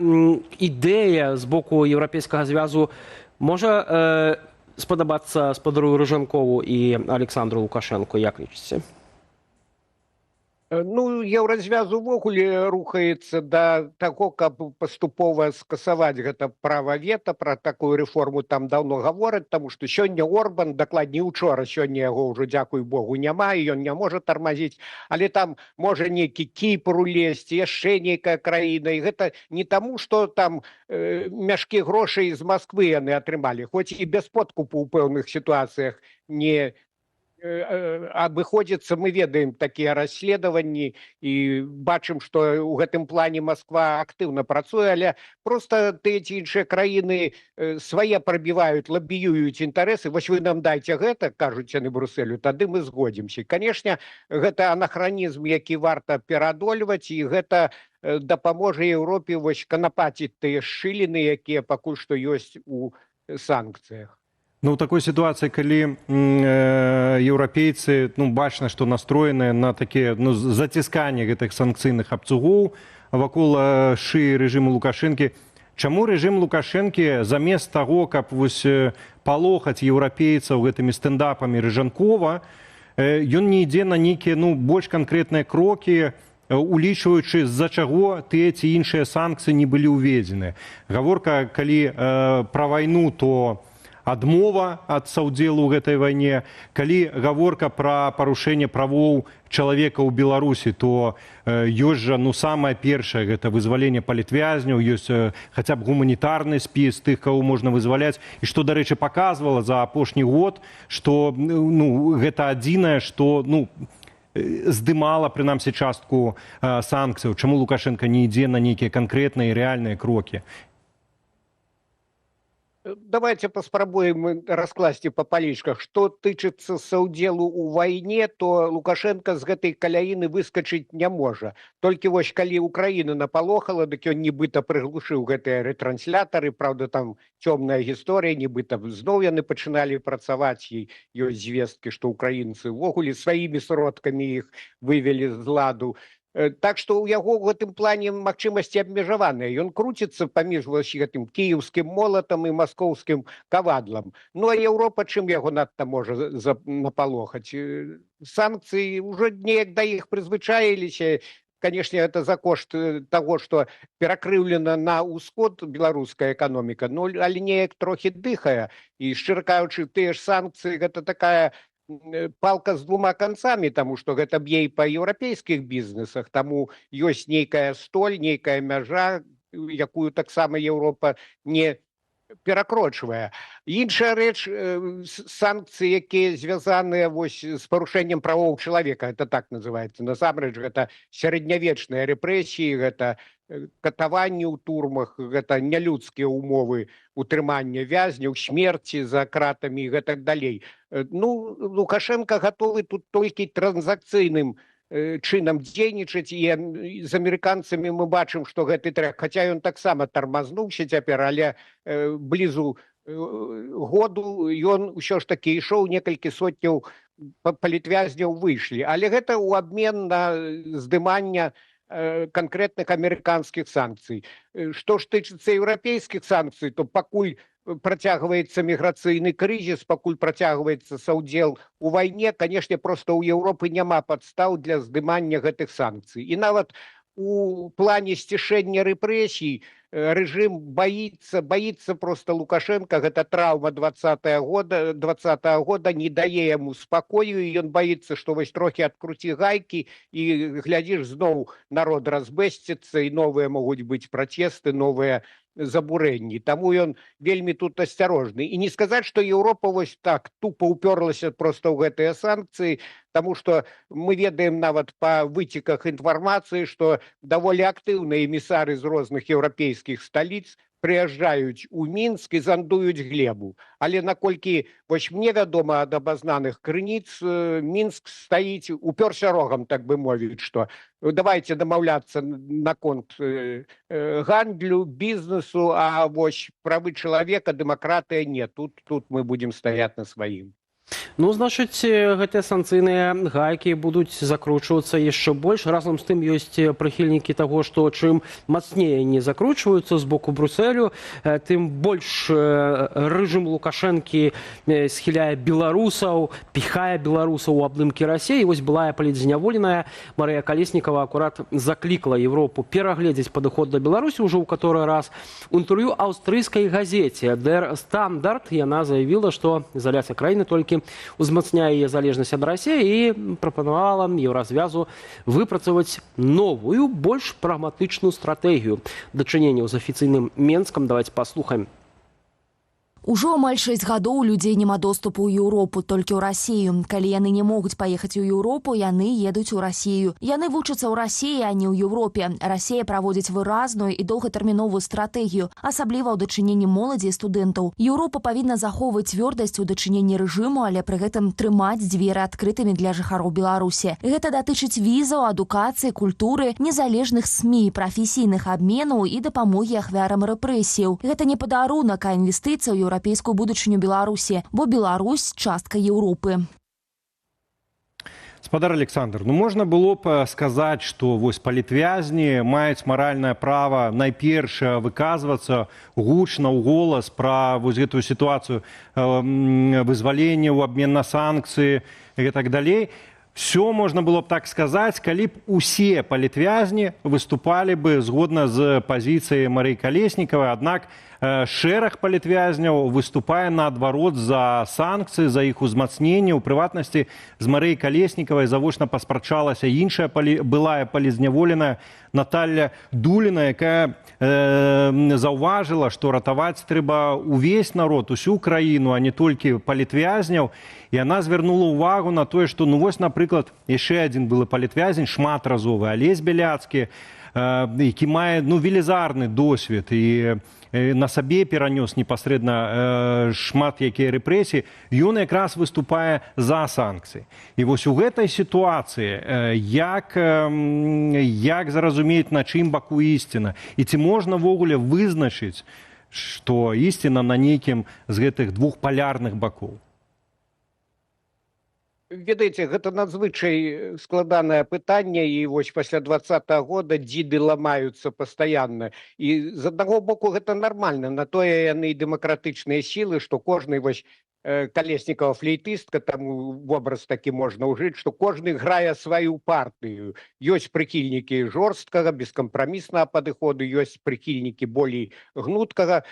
ідэя з боку Еўрапейскага звязу можа спадабацца спадару Рыжанкову і Александру Лукашенко, як лічыце? Ну, Еўразвяз увогуле рухаецца да таго, каб паступова скасаваць гэта права вета. Пра такую рэформу там даўно гавораць, таму што сёння Орбан, дакладней учора, сёння яго ўжо, дзякуй Богу, няма, і ён не можа тармазіць, але там можа нейкі Кіпр улезці, яшчэ нейкая краіна, і гэта не таму, што там мяшкі грошай з Масквы яны атрымалі, хоць і без подкупу ў пэўных сітуацыях не абыходзіцца. Мы ведаем такія расследаванні і бачым, што ў гэтым плане Масква актыўна працуе, але проста тыя ці іншыя краіны свае прабіваюць, лабіююць інтарэсы. Вось вы нам дайце гэта, кажуць яны Брусэлю, тады мы згодзімся. Канешне, гэта анахранізм, які варта пераадольваць, і гэта дапаможа Еўропе вось канапаціць тыя шчыліны, якія пакуль што ёсць у санкцыях. Ну, у такой ситуации, калі еўрапейцы, бачна, што настроеныя на такія зацісканне гэтых санкцыйных абцугоў вакол шыі рэжыму Лукашэнкі, чаму рэжым Лукашэнкі замест таго, каб вось палохаць еўрапейцаў гэтымі стендапамі Рыжанкова, ён не ідзе на нейкія больш канкрэтныя крокі, улічваючы, з-за чаго тыя ці іншыя санкцыі не былі ўведзены. Гаворка, калі пра вайну, то адмова ад саўдзелу ў гэтай вайне. Калі гаворка пра парушэнне правоў чалавека ў Беларусі, то ёсць жа, самае першае, гэта вызваленне палітвязняў, ёсць хаця б гуманітарны спіс тых, каго можна вызваляць. І што, дарэчы, паказвала за апошні год, што гэта адзінае, што здымала, прынамсі, частку санкцыяў. Чаму Лукашенко не ідзе на нейкія канкрэтныя і рэальныя крокі? Давайте паспрабуем раскласці па палічках. Што тычыцца саўдзелу ў вайне, то Лукашенко з гэтай каляіны выскачыць не можа. Толькі вось калі Украіна напалохала, дык ён нібыта прыглушыў гэтыя рэтрансляторы, праўда, там цёмная гісторыя, нібыта зноў яны пачыналі працаваць, і ёсць звесткі, што украінцы ўвогуле сваімі сродкамі іх вывелі з ладу. Так што ў яго ў гэтым плане магчымасці абмежаваныя. Ён круціцца паміж гэтым кіеўскім молатам і маскоўскім кавадлам. А Еўропа чым яго надта можа напалохаць? Санкцыі ўжо неяк да іх прызвычаіліся. Канешне, гэта за кошт таго, што перакрыўлена на ўсход беларуская эканоміка, але неяк трохі дыхае. І, шчыра кажучы, тыя ж санкцыі, гэта такая палка з двума канцамі, таму што гэта б'е і па еўрапейскіх бізнесах, таму ёсць нейкая столь, нейкая мяжа, якую таксама Еўропа не перакрочвае. Іншая рэч, санкцыі, якія звязаныя з парушэннем правоў чалавека, это так называецца. Насамрэч, гэта сярэднявечныя рэпрэсіі, гэта катаванні ў турмах, гэта нялюдскія ўмовы утрымання вязняў, смерці за кратамі і гэтак далей. Лукашенко гатовы тут толькі транзакцыйным чынам дзейнічаць, і з амерыканцамі мы бачым, што гэты трек, хаця ён таксама тармазнуўся цяпер, але блізу году ён усё ж такі ішоў, некалькі сотняў палітвязняў выйшлі. Але гэта ў абмен на здымання конкретных амерыканскіх санкцый. Што ж тычыцца еўрапейскіх санкцый, то пакуль працягваецца міграцыйны крызіс, пакуль працягваецца саўдзел у вайне, канешне, проста ў Еўропы няма падстаў для здымання гэтых санкцый. І нават у плане сцішэння рэпрэсій рэжым боится просто Лукашенко, гэта траўма 20-го года не дае яму спакою, і ён боится, што вось трохі адкруці гайкі, і глядзіш, зноў народ разбэсціцца, і новыя могуць быць пратэсты, новыя забурэнні. Таму ён вельмі тут асцярожны. І не сказаць, што Еўропа вось так тупо уперлася проста ў гэтыя санкцыі, таму што мы ведаем нават па выцеках інфармацыі, што даволі актыўныя эмісары з розных еўрапейскіх сталіц прыязджаюць у Мінск і зандуюць глебу. Але наколькі вось мне вядома ад абазнаных крыніц, Мінск стаіць, упёрся рогам, так бы мовіць, што давайте дамаўляцца наконт гандлю, бізнесу, а вось правы чалавека, дэмакратыя не. Тут мы будзем стаяць на сваім. Значыць, гэтыя санкцыйныя гайкі будуць закручвацца яшчэ больш. Разам з тым ёсць прыхільнікі таго, што чым мацней не закручваюцца з боку Брусэлю, тым больш рэжым Лукашэнкі схіляе беларусаў, піхае беларусаў у абдымкі Расіі. Вось былая палітзняволеная Марыя Калеснікава акурат заклікала Еўропу перагледзець падыход да Беларусі ўжо ў каторы раз. У інтэрв'ю аўстрыйскай газеце Der Standard яна заявіла, што ізаляцыя краіны толькі узмацняе яе залежнасць ад Расіі, і прапанавала Еўразвязу выпрацаваць новую, больш прагматычную стратэгію дачынення з афіцыйным Менскам. Давайте паслухаем. Ужо амаль 6 гадоў людзей няма доступу ў Еўропу, толькі ў Расію. Калі яны не могуць паехаць у Еўропу, яны едуць у Расію. Яны вучацца ў Расіі, а не ў Еўропе. Расія праводзіць выразную і доўгатэрміновую стратэгію, асабліва ў дачыненні моладзі і студэнтаў. Еўропа павінна захоўваць цвёрдасць у дачыненні рэжыму, але пры гэтым трымаць дзверы адкрытымі для жыхароў Беларусі. Гэта датычыць візаў, адукацыі, культуры, незалежных СМІ, прафесійных абменаў і дапамогі ахвярам рэпрэсіяў. Гэта не падарунак, а інвестыцыя ў еўрапейскую будучыню Беларусі, бо Беларусь – частка Еўропы. Спадар Александр, можна было б сказаць, што вось палітвязні маюць маральнае права найперш выказвацца гучна ў голас пра вось гэтую сітуацыю вызвалення ў абмен на санкцыі і так далей. Все можна было б так сказаць, калі б усе палітвязні выступалі бы згодна з пазіцыяй Марыі Калеснікавай, аднак шэраг палітвязняў выступае наадварот за санкцыі, за іх узмацненне. У прыватнасці з Марыяй Калеснікавай завочна паспрачалася іншая былая палізняволеная Наталья Дуліна, якая заўважыла, што ратаваць трэба увесь народ, усю краіну, а не толькі палітвязняў. І яна звярнула ўвагу на тое, што, ну вось, напрыклад, яшчэ адзін былы палітвязень, шматразовы, Алесь Беляцкі, які мае велізарны досвед і на сабе перанёс непасрэдна шмат якія рэпрэсіі, ён якраз выступае за санкцыі. І вось у гэтай сітуацыі як зразумець, на чым баку ісціна, і ці можна ўвогуле вызначыць, што ісціна на нейкім з гэтых двух палярных бакоў? Ведаеце, гэта надзвычай складанае пытанне, і вось пасля 20-го года дзіды ламаюцца пастаянна. І з аднаго боку гэта нармальна, на тое яны і дэмакратычныя сілы, што кожны вось Калеснікава флейтыстка, там вобраз такі можна ўжыць, што кожны грае сваю партыю. Ёсць прыхільнікі жорсткага, бескампраміснага падыходу, ёсць прыхільнікі болей гнуткага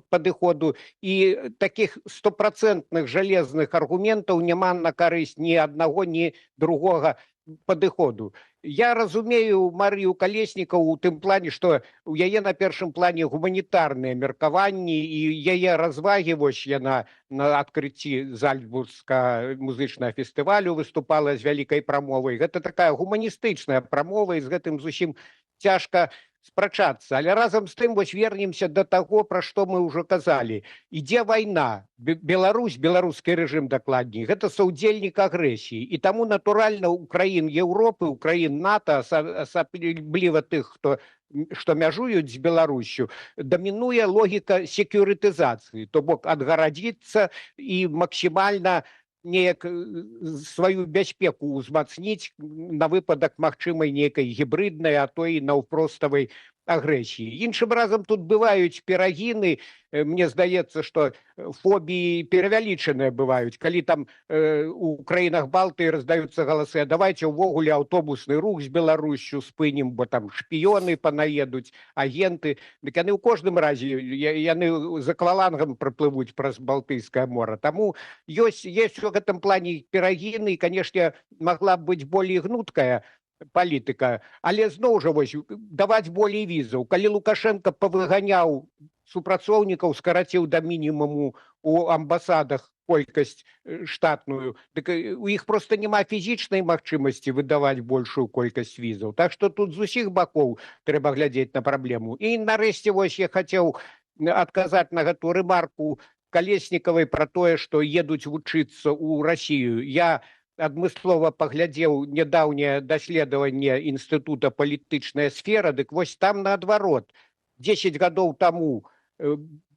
падыходу. І такіх 100% жалезных аргументаў няма на карысць ні аднаго, ні другога падыходу. Я разумею Марыю Калеснікаву у тым плане, што у яе на першым плане гуманітарныя меркаванні, і яе развагі, вось яна на адкрыцці Зальцбургскага музычнага фестывалю выступала з вялікай прамовай. Гэта такая гуманістычная прамова, і з гэтым зусім цяжка спрачацца. Але разам з тым вось вернемся да таго, пра што мы ўжо казалі. Ідзе вайна. Беларусь, беларускі рэжым дакладней, гэта саўдзельнік агрэсіі. І таму, натуральна, у краін Еўропы, у краін НАТО, асабліва тых, што мяжуюць з Беларусю, дамінуе логіка секюрытызацыі, то бок адгарадзіцца і максімальна неяк сваю бяспеку ўзмацніць на выпадак магчымай нейкай гібриднай, а то і наўпроставай агрэсіі. Іншым разам тут бываюць перагіны, мне здаецца, што фобіі перавялічаныя бываюць. Калі там у краінах Балтыі раздаюцца галасы, а давайце ўвогуле аўтобусны рух з Беларусю спынім, бо там шпіёны панаедуць, агенты. Дык яны ў кожным разе, яны з аквалангам праплывуць праз Балтыйскае мора. Таму ёсць у гэтым плане перагіны, і, канешне, магла б быць болей гнуткая палітыка, але зноў жа вось даваць болей візаў. Калі Лукашенко павыганяў супрацоўнікаў, скараціў да мінімуму у амбасадах колькасць штатную, дык у іх проста няма фізічнай магчымасці выдаваць большую колькасць візаў. Так што тут з усіх бакоў трэба глядзець на праблему. І нарэшце вось я хацеў адказаць на гэту рэмарку Калеснікавай пра тое, што едуць вучыцца ў Расію. Я адмыслова паглядзеў нядаўняе даследаванне інстытута палітычная сфера, дык вось там наадварот. 10 гадоў таму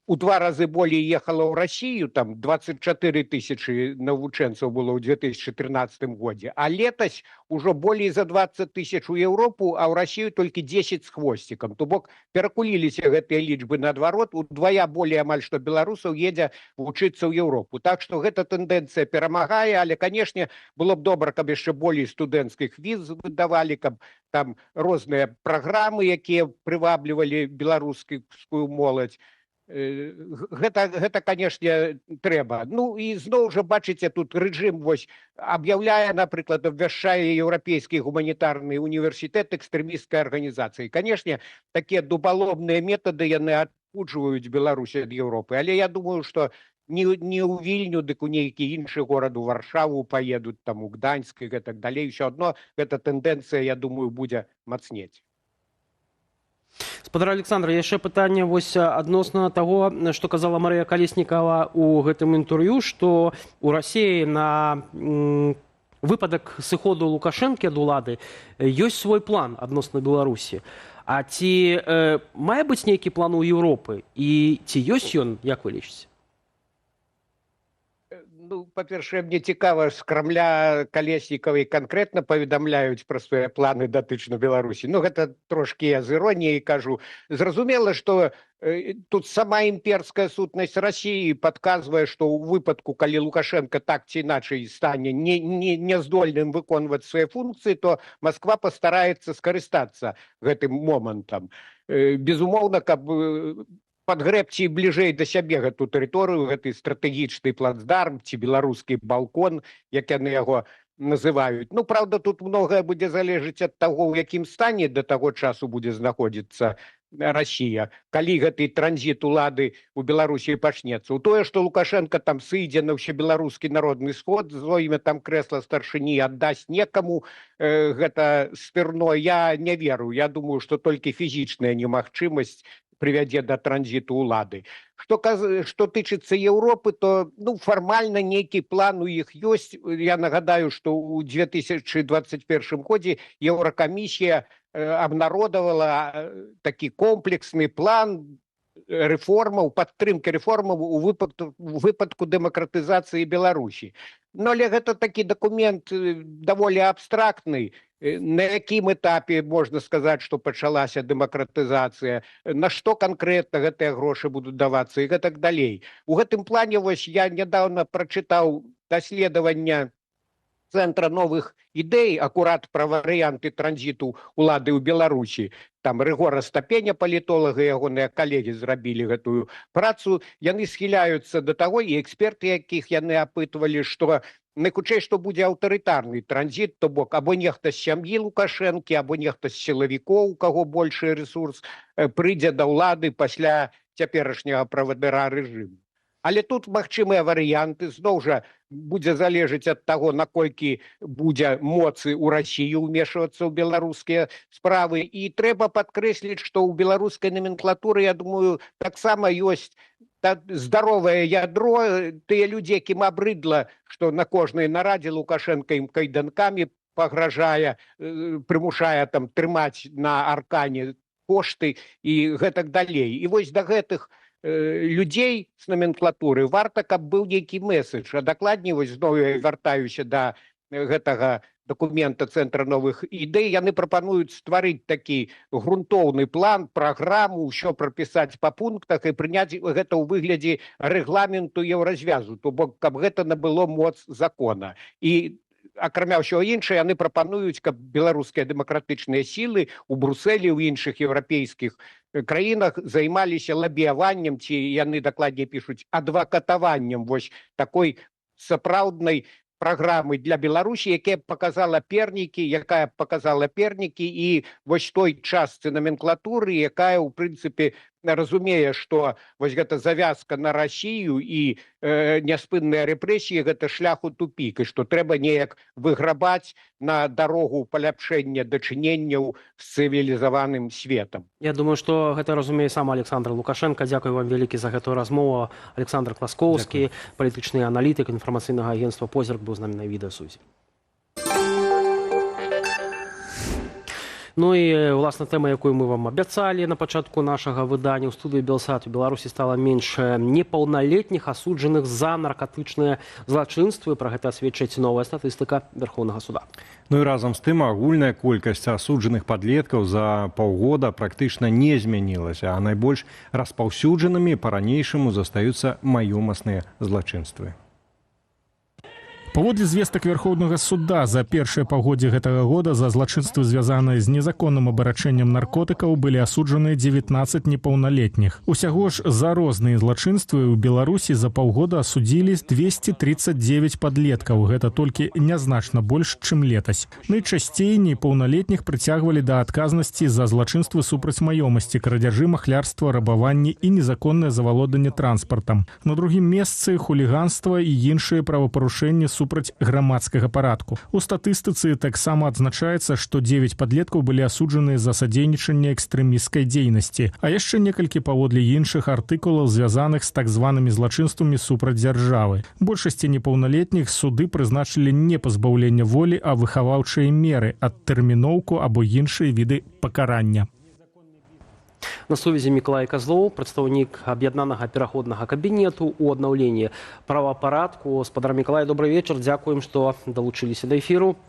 у 2 разы болей ехала ў Расію, там 24 тысячы навучэнцаў было ў 2013 годзе, а летась ужо болей за 20 тысяч у Еўропу, а ў Расію толькі 10 з хвосцікам. То бок перакуліліся гэтыя лічбы наадварот, удвая болей амаль што беларусаў едзе вучыцца ў Еўропу. Так што гэта тэндэнцыя перамагае, але, канешне, было б добра, каб яшчэ болей студэнцкіх віз выдавалі, каб там розныя праграмы, якія прываблівалі беларускую моладзь. Гэта, канешне, трэба. Ну, і зноў жа, бачыце, тут рэжым вось аб'яўляе, напрыклад, абвяшчае Еўрапейскі гуманітарны універсітэт экстрэмісцкай арганізацыі. Канешне, такія дубаломныя метады яны адпуджваюць Беларусь ад Еўропы. Але я думаю, што не ў Вільню, дык у нейкі іншы горад, у Варшаву паедуць, там у Гданьск і гэтак далей. Усё адно гэта тэндэнцыя, я думаю, будзе мацнець. Спадар Александр, яшчэ пытанне вось адносна таго, што казала Марыя Калеснікава ў гэтым інтэрв'ю, што ў Расіі на выпадак сыходу Лукашэнкі ад улады ёсць свой план адносна Беларусі. А ці мае быць нейкі план у Еўропы? І ці ёсць ён, як вы лічыце? Ну, па-першае, мне цікава, з Крамля Калеснікавай канкрэтна паведамляюць пра свае планы датычна Беларусі. Ну, гэта трошкі я з іроніяй кажу. Зразумела, што тут сама імперская сутнасць Расіі падказвае, што ў выпадку, калі Лукашенко так ці іначай стане няздольным выконваць свае функцыі, то Масква пастараецца скарыстацца гэтым момантам. Безумоўна, каб падгрэбці бліжэй да сябе гэту тэрыторыю, гэты стратэгічны плацдарм ці беларускі балкон, як яны яго называюць. Ну, праўда, тут многае будзе залежыць ад таго, у якім стане да таго часу будзе знаходзіцца Расія, калі гэты транзіт улады ў Беларусі пачнецца. У тое, што Лукашенко там сыдзе на ўсебеларускі народны сход, зойме там крэсла старшыні, аддасць некаму гэта спірно, я не веру. Я думаю, што толькі фізічная немагчымасць прывядзе да транзіту ўлады. Што тычыцца Еўропы, то фармальна нейкі план у іх ёсць. Я нагадаю, што ў 2021 годзе Еўракамісія абнародавала такі комплексны план рэформаў, падтрымкі рэформаў у выпадку дэмакратызацыі Беларусі. Но але гэта такі дакумент даволі абстрактны. На якім этапе можна сказаць, што пачалася дэмакратызацыя, на што канкрэтна гэтыя грошы будуць давацца і гэтак далей. У гэтым плане вось я нядаўна прачытаў даследаванне Цэнтра новых ідэй акурат пра варыянты транзіту улады ў Беларусі. Там Рыгора Стапеня, палітолага, ягоныя калегі зрабілі гэтую працу. Яны схіляюцца да таго, і эксперты, якіх яны апытвалі, што найхутчэй, што будзе аўтарытарны транзіт, то бок або нехта з сям'і Лукашэнкі, або нехта з сілавікоў, у каго большы рэсурс, прыйдзе да ўлады пасля цяперашняга правадыра рэжыму. Але тут магчымыя варыянты, зноў жа будзе залежыць ад таго, наколькі будзе моцы ў Расіі ўмешвацца ў беларускія справы. І трэба падкрэсліць, што ў беларускай номенклатуры, я думаю, таксама ёсць здаровае ядро, тыя людзі, якім абрыдла, што на кожнай нарадзе Лукашенко ім кайданкамі пагражае, прымушае там трымаць на аркане кошты і гэтак далей. І вось да гэтых людзей з номенклатуры варта, каб быў нейкі месседж. А дакладней, вось зноў я вяртаюся да гэтага дакумента Цэнтра новых ідэй, яны прапануюць стварыць такі грунтоўны план, праграму, ўсё прапісаць па пунктах і прыняць гэта ў выглядзе рэгламенту еўразвязу, то бок, каб гэта набыло моц закона. І акрамя ўсяго іншае, яны прапануюць, каб беларускія дэмакратычныя сілы ў Брусэлі, ў іншых еўрапейскіх краінах займаліся лабіяваннем, ці яны дакладней пішуць адвакатаваннем вось такой сапраўднай праграмы для Беларусі, якая паказала пернікі і вось той частцы номенклатуры, якая, у прынцыпе, разумее, што вось гэта завязка на Расію і няспынныя рэпрэсіі, гэта шлях у тупік, і што трэба неяк выграбаць на дарогу паляпшэння дачыненняў з цывілізаваным светам. Я думаю, што гэта разумее сам Александр Лукашенко. Дзякую вам вялікі за гэтую размову. Александр Класкоўскі, палітычны аналітык інфармацыйнага агенцтва «Позірк», быў з намі на відэасувязі. Ну і, власна, тэма, якую мы вам абяцалі на пачатку нашага выдання. У студыі Белсат у Беларусі стала менш непаўналетніх асуджаных за наркатычныя злачынствы. Пра гэта сведчыць новая статыстыка Верхоўнага суда. Ну і разам з тым агульная колькасць асуджаных падлеткаў за паўгода практычна не змянілася, а найбольш распаўсюджанымі па-ранейшаму застаюцца маёмасныя злачынствы. Паводле звестак Верхоўнага суда, за першае паўгоддзе гэтага года за злачынствы, звязаныя з незаконным абарачэннем наркотыкаў, былі асуджаныя 19 непаўналетніх. Усяго ж за розныя злачынствы ў Беларусі за паўгода асудзілі 239 падлеткаў. Гэта толькі нязначна больш, чым летась. Найчасцей непаўналетніх прыцягвалі да адказнасці за злачынствы супраць маёмасці, крадзяжы, махлярства, рабаванні і незаконнае завалоданне транспартам. На другім месцы хуліганства і іншыя правапарушэнні супраць грамадскага парадку. У статыстыцы таксама адзначаецца, што 9 падлеткаў былі асуджаныя за садзейнічанне экстрэмісцкай дзейнасці, а яшчэ некалькі паводле іншых артыкулаў, звязаных з так званымі злачынствамі супраць дзяржавы. Большасці непаўналетніх суды прызначылі не пазбаўлення волі, а выхаваўчыя меры, адтэрміноўку або іншыя віды пакарання. На сувязі Мікалай Казлоў, прадстаўнік аб'яднанага пераходнага кабінету у аднаўленні правапарадку. Спадар Мікалай, добрый вечар. Дзякуем, што далучыліся да эфіру.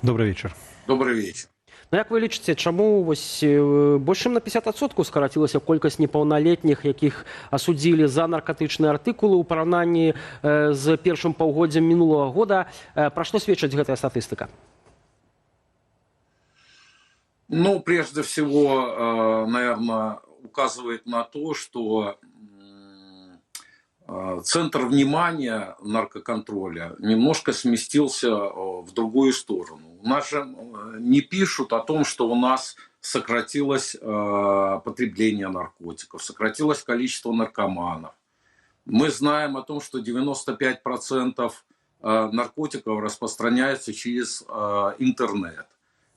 Добрый вечар. Добрый вечар. Ну, як вы лічыце, чаму больш чым на 50% скарацілася колькасць непаўналетніх, якіх асудзілі за наркатычныя артыкулы ў параўнанні з першым паўгоддзям мінулага года? Пра што сведчыць гэтая статыстыка? Ну, прежде всего, наверное, указывает на то, что центр внимания наркоконтроля немножко сместился в другую сторону. У нас же не пишут о том, что у нас сократилось потребление наркотиков, сократилось количество наркоманов. Мы знаем о том, что 95% наркотиков распространяется через интернет.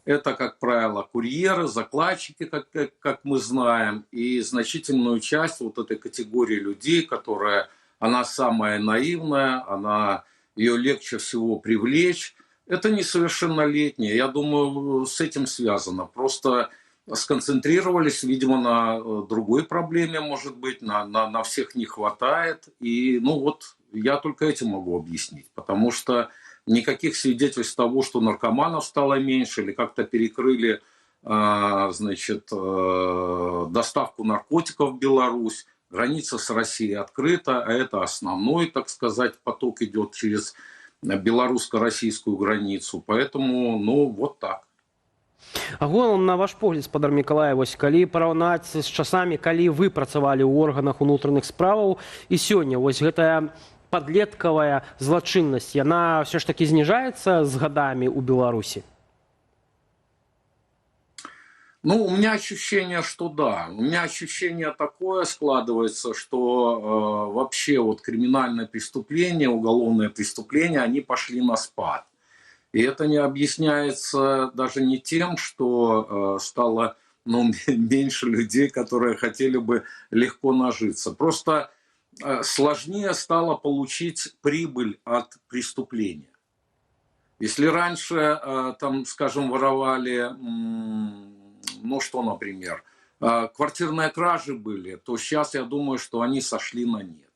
Это, как правило, курьеры, закладчики, как мы знаем, и значительную часть вот этой категории людей, которая, она самая наивная, ее легче всего привлечь, это несовершеннолетние. Я думаю, с этим связано. Просто сконцентрировались, видимо, на другой проблеме, может быть, на всех не хватает. И, ну вот, я только этим могу объяснить, потому что никаких свидетельств того, что наркоманов стало меньше или как-то перекрыли, значит, доставку наркотиков в Беларусь. Граница с Россией открыта, а это основной, так сказать, поток идет через белорусско-российскую границу. Поэтому, ну, вот так. Агулам, на ваш погляд, спадар Мікалай, вось калі параўнаць з часамі, калі вы працавалі ў органах унутраных справаў, і сёння вось гэтая подлеткавая злачыннасць, яна все ж таки зніжаецца з гадамі ў Беларусі? Ну, у меня ощущение, что да. У меня ощущение такое складывается, что вообще вот криминальное преступление, уголовное преступление, они пошли на спад. И это не объясняется даже не тем, что стало меньше людей, которые хотели бы легко нажиться. Просто сложнее стало получить прибыль от преступления. Если раньше, там, скажем, воровали, ну что, например, квартирные кражи были, то сейчас я думаю, что они сошли на нет.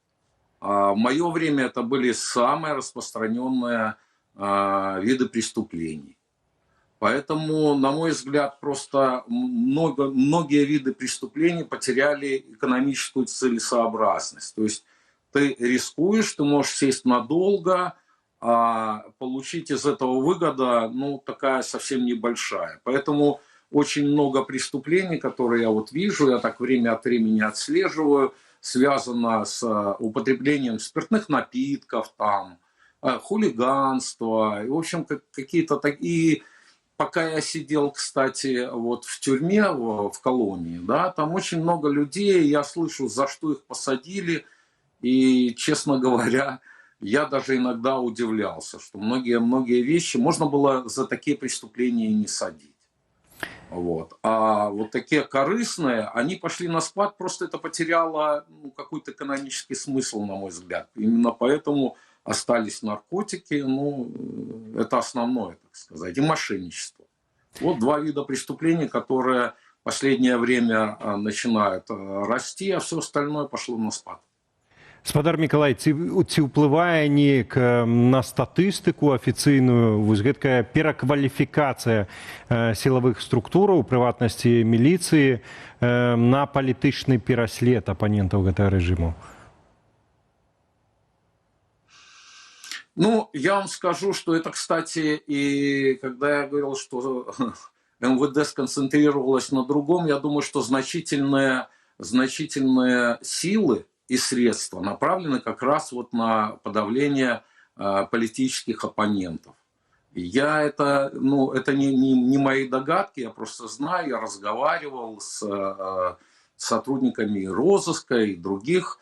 В мое время это были самые распространенные виды преступлений. Поэтому, на мой взгляд, просто многие виды преступлений потеряли экономическую целесообразность. То есть ты рискуешь, ты можешь сесть надолго, а получить из этого выгода, ну, такая совсем небольшая. Поэтому очень много преступлений, которые я вот вижу, я так время от времени отслеживаю, связано с употреблением спиртных напитков, там, хулиганство, и, в общем, какие-то такие... Пока я сидел, кстати, вот в тюрьме, в колонии, да, там очень много людей, я слышу, за что их посадили, и, честно говоря, я даже иногда удивлялся, что многие вещи можно было за такие преступления и не садить. Вот. А вот такие корыстные, они пошли на спад, просто это потеряло какой-то экономический смысл, на мой взгляд. Именно поэтому остались наркотики, ну, это основное, так сказать, и мошенничество. Вот два вида преступлений, которые в последнее время начинают расти, а все остальное пошло на спад. Спадар Мікалай, ці ўплывае неяк на статыстыку афіцыйную вось гэткая перакваліфікацыя сілавых структураў, у прыватнасці міліцыі, на палітычны пераслед апанентаў гэтага рэжыму? Ну, я вам скажу, что это, кстати, и когда я говорил, что МВД сконцентрировалось на другом, я думаю, что значительные силы и средства направлены как раз вот на подавление политических оппонентов. Это не мои догадки, я просто знаю, я разговаривал с сотрудниками розыска и других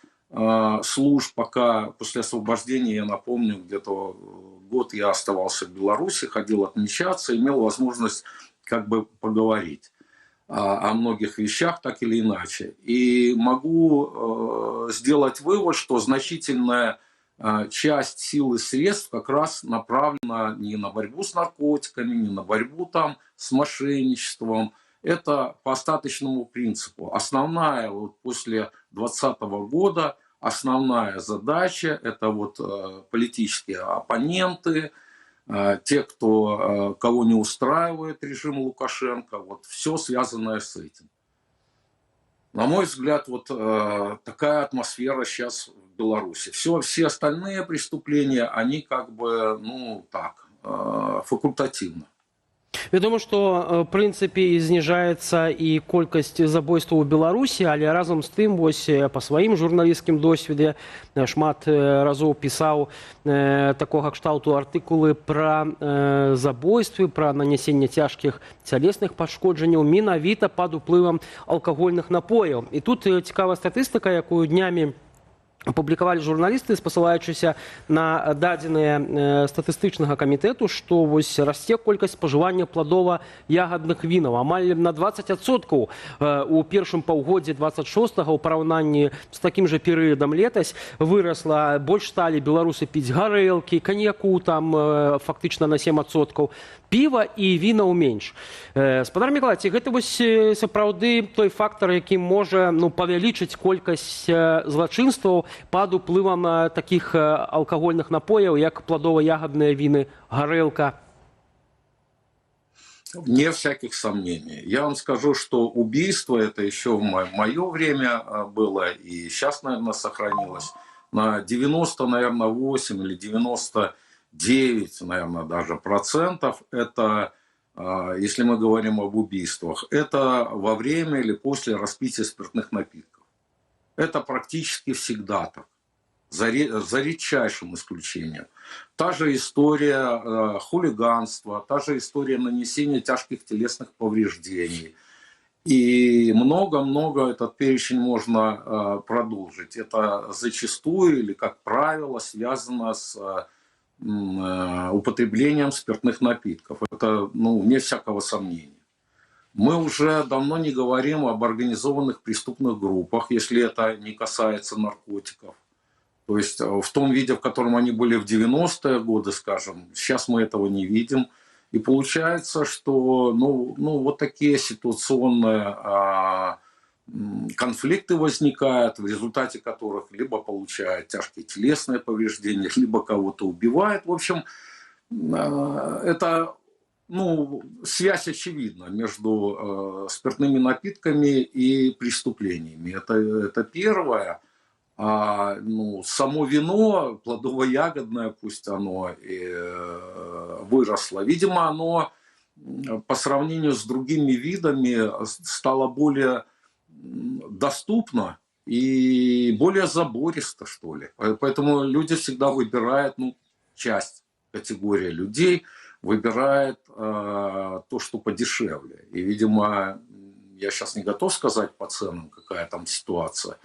служб, пока после освобождения, я напомню, где-то год я оставался в Беларуси, ходил отмечаться, имел возможность как бы поговорить о многих вещах, так или иначе. И могу сделать вывод, что значительная часть сил и средств как раз направлена не на борьбу с наркотиками, не на борьбу там с мошенничеством. Это по остаточному принципу. Основная вот после 2020 года основная задача – это вот политические оппоненты, те, кого не устраивает режим Лукашенко, вот все связанное с этим. На мой взгляд, вот такая атмосфера сейчас в Беларуси. Все остальные преступления, они как бы, факультативны. Вядома, што прынцыпе зніжаецца і колькасць забойстваў у Беларусі, але разам з тым вось па сваім журналісцкім досведзе шмат разоў пісаў такога кшталту артыкулы пра забойствы, пра нанясенне цяжкіх цялесных пашкоджанняў менавіта пад уплывам алкагольных напояў. І тут цікавая статыстыка, якую днямі апублікавалі журналісты, спасылаючыся на дадзеныя статыстычнага камітэту, што вось расце колькасць спажывання пладова-ягадных вінаў амаль на 20% у першым паўгоддзі 26-го ў параўнанні з такім жа перыядам летась вырасла. Больш сталі беларусы піць гарэлкі, каньяку там фактычна на 7%, піва і вінаў менш. Спадар Мікалай, ці гэта вось сапраўды той фактар, які можа павялічыць колькасць злачынстваў пад уплывам таких алкогольных напояў, як пладова-ягадныя віны, гарэлка? Вне всяких сомнений. Я вам скажу, что убийство, это еще в мое время было, и сейчас, наверное, сохранилось, на 90, наверное, 8 или 99, наверное, даже процентов, это, если мы говорим об убийствах, это во время или после распития спиртных напитков. Это практически всегда так, за редчайшим исключением. Та же история хулиганства, та же история нанесения тяжких телесных повреждений. И много-много этот перечень можно продолжить. Это зачастую или, как правило, связано с употреблением спиртных напитков. Это, вне всякого сомнения. Мы уже давно не говорим об организованных преступных группах, если это не касается наркотиков. То есть в том виде, в котором они были в 90-е годы, скажем, сейчас мы этого не видим. И получается, что вот такие ситуационные конфликты возникают, в результате которых либо получают тяжкие телесные повреждения, либо кого-то убивают. В общем, это... связь очевидна между спиртными напитками и преступлениями. Это первое. А само вино, плодово-ягодное, пусть оно и выросло, видимо, оно по сравнению с другими видами стало более доступно и более забористо, что ли. Поэтому люди всегда выбирают, часть категории людей выбирает то, что подешевле. И, видимо, я сейчас не готов сказать по ценам, какая там ситуация,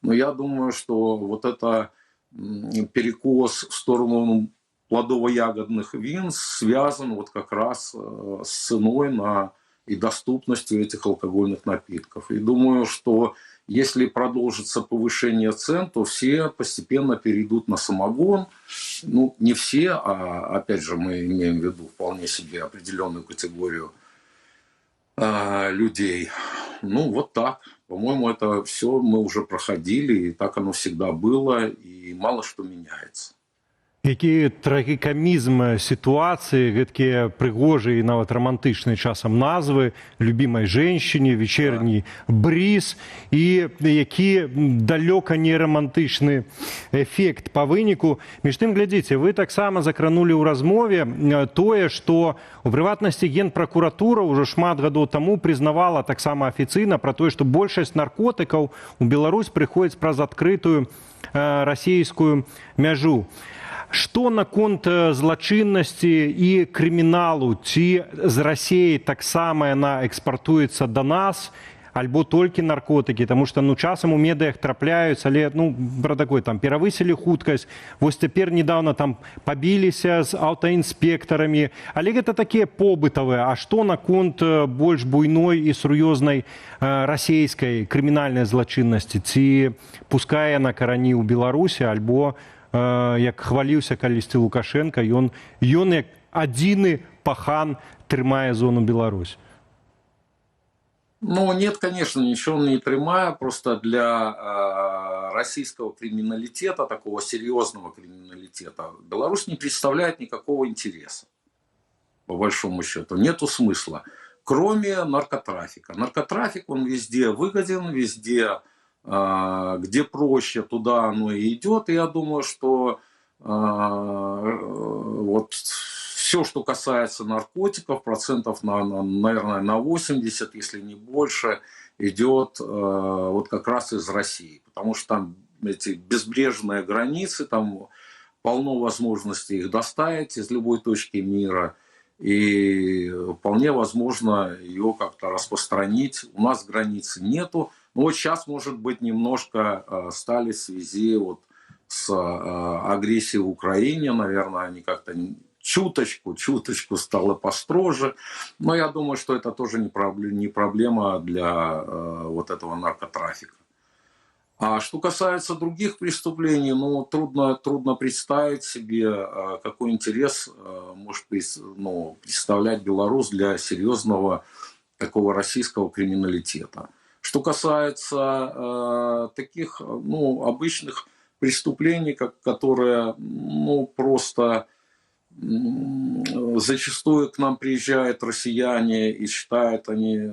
но я думаю, что вот это перекос в сторону плодово-ягодных вин связан вот как раз с ценой и доступностью этих алкогольных напитков. И думаю, что если продолжится повышение цен, то все постепенно перейдут на самогон. Не все, а опять же мы имеем в виду вполне себе определенную категорию людей. Вот так. По-моему, это все мы уже проходили, и так оно всегда было, и мало что меняется. Які трагікамізм сітуацыі, гэткія прыгожыя і нават рамантычныя часам назвы любімай женщине, вечерні бріз, і які далёка не рамантычны эфект па выніку. Між тым, глядзіце, вы таксама закранулі ў размове тое, што у прыватнасці Генпракуратура ўжо шмат гадоў таму прызнавала таксама афіцыйна пра тое, што большасць наркотыкаў у Беларусь прыходзіць праз адкрытую расійскую мяжу. Што наконт злачыннасці і крыміналу? Ці з Расіі таксама яна экспартуецца да нас, альбо толькі наркотыкі? Таму што часам у медыях трапляюць, але пра такое перавысілі хуткасць. Вось цяпер недавно пабіліся з аўтаінспектарамі. Але гэта такія побытавыя. А што наконт больш буйной і сур'ёзнай расійскай крымінальнай злачыннасці? Ці пускае яна карані ў Беларусі, альбо як хваліўся калісьці Лукашенко, ён як адзіны пахан трымае зону Беларусь? Ну, нет, конечно, ничего не трымая, просто для российского криминалитета, такого серьезного криминалитета, Беларусь не представляет никакого интереса, по большому счету. Нету смысла, кроме наркотрафика. Наркотрафик, он везде выгоден, везде, где проще, туда оно и идет. И я думаю, что вот все, что касается наркотиков, процентов, наверное, на 80, если не больше, идет вот как раз из России. Потому что там эти безбрежные границы, там полно возможностей их доставить из любой точки мира. И вполне возможно ее как-то распространить. У нас границы нету. Но вот сейчас, может быть, немножко стали в связи вот с агрессией в Украине. Наверное, они как-то чуточку стало построже. Но я думаю, что это тоже не проблема для вот этого наркотрафика. А что касается других преступлений, ну, трудно представить себе, какой интерес может представлять Беларусь для серьезного такого российского криминалитета. Что касается таких, ну, обычных преступлений, которые, ну, просто зачастую к нам приезжают россияне и считают они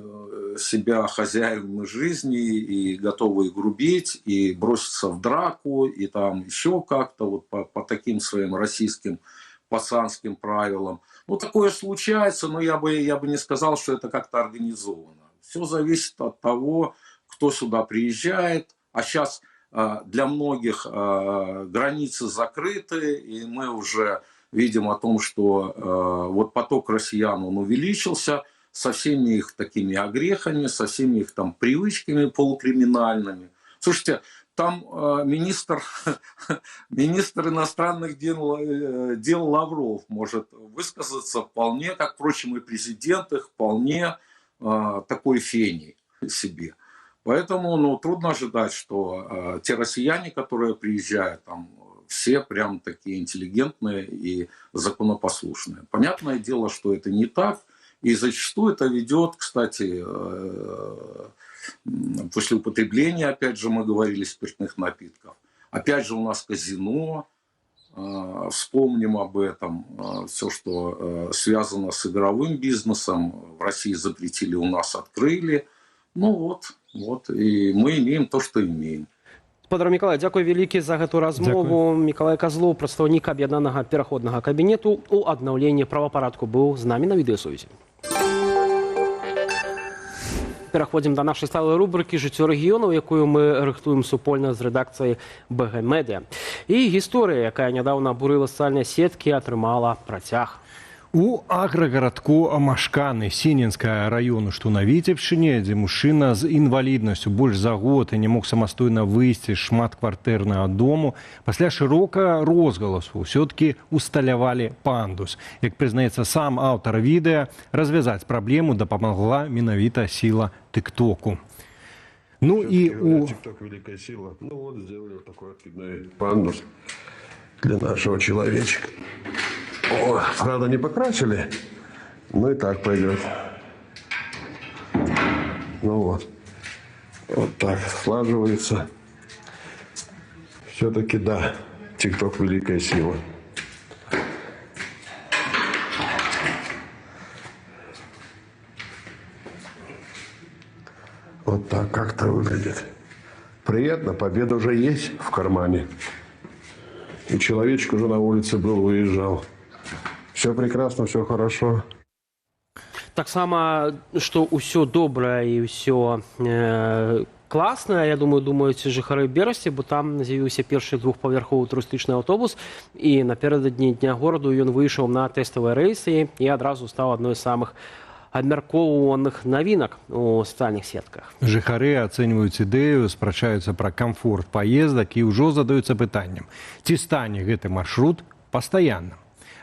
себя хозяевами жизни и готовы грубить, и броситься в драку, и там еще как-то вот по таким своим российским пацанским правилам. Ну, такое случается, но я бы не сказал, что это как-то организовано. Все зависит от того, кто сюда приезжает. А сейчас для многих границы закрыты, и мы уже видим о том, что вот поток россиян, он увеличился со всеми их такими огрехами, со всеми их там привычками полукриминальными. Слушайте, там министр иностранных дел Лавров может высказаться вполне, как, впрочем, и президент их, вполне такой фений себе. Поэтому, ну, трудно ожидать, что те россияне, которые приезжают, там, все прям такие интеллигентные и законопослушные. Понятное дело, что это не так. И зачастую это ведет, кстати, после употребления, опять же, мы говорили, спиртных напитков. Опять же, у нас казино. Вспомним об этом. Все, что связано с игровым бизнесом, в России запретили, у нас открыли. Ну вот. И мы имеем то, что имеем. Спадар Мікалай, дзякуй вялікі за гэту размову. Мікалай Казлоў, прадстаўнік аб'яднанага пераходнага кабінету у аднаўленні правапарадку, быў з намі на відэасувязі. Пераходзім да нашай сталай рубрыкі «Жыццё рэгіёнаў», якую мы рыхтуем супольна з рэдакцыяй БГ Медыа. І гісторыя, якая нядаўна абурыла сацыяльныя сеткі, атрымала працяг. У аграгарадку Машканы Сінінскага району, што на Віцебшчыне, дзе мужчына з інваліднасцю больш за год і не мог самастойна выйсці з шматкватэрнага дому, пасля шырокага розгаласу ўсё-ткі усталявалі пандус. Як прызнаецца сам аўтар відэа, развязаць праблему дапамагла менавіта сіла тыктоку. Ну і у ТикТок великая сила. Ну вот сделали вот такой откидной пандус для нашего человечка. О, правда, не покрасили, но и так пойдет. Ну вот. Вот так слаживается. Все-таки да, ТикТок великая сила. Вот так как-то выглядит. Приятно, победа уже есть в кармане. И человечек уже на улице был, выезжал. Все прекрасно, все хорошо. Таксама, што ўсё добра і ўсё класна, я думаюць жыхары Берасці, бо там з'явіўся першы двухпавярховы турыстычны аўтобус, і напярэдадні дня гораду ён выйшаў на тэставыя рэйсы і адразу стаў адной з самых абмяркоўваных навінак у сацыяльных сетках. Жыхары ацэньваюць ідэю, спрачаюцца пра камфорт паездак і ўжо задаюцца пытаннем, ці стане гэты маршрут пастаянным.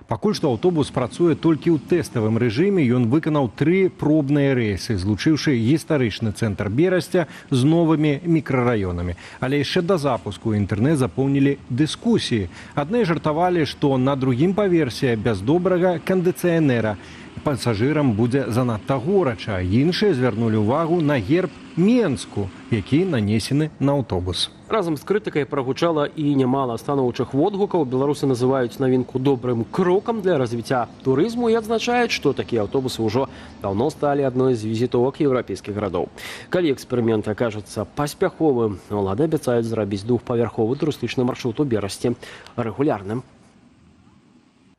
Пакуль што аўтобус працуе толькі ў тэставым рэжыме, ён выканаў 3 пробныя рэйсы, злучыўшы гістарычны цэнтр Берасця з новымі мікрараёнамі. Але яшчэ да запуску інтэрнэт запоўнілі дыскусіі. Адны жартавалі, што на другім паверсе без добрага кандыцыянера пасажырам будзе занадта горача. Іншыя звярнулі ўвагу на герб Менску, які нанесены на аўтобус. Разам з крытыкай прагучала і нямала станоўчых водгукаў. Беларусы называюць навінку добрым крокам для развіцця турызму і адзначаюць, што такія аўтобусы ўжо даўно сталі адной з візітовак еўрапейскіх гарадоў. Калі эксперымент акажацца паспяховым, улады абяцаюць зрабіць двухпавярховы турыстычны маршрут у Берасці рэгулярным.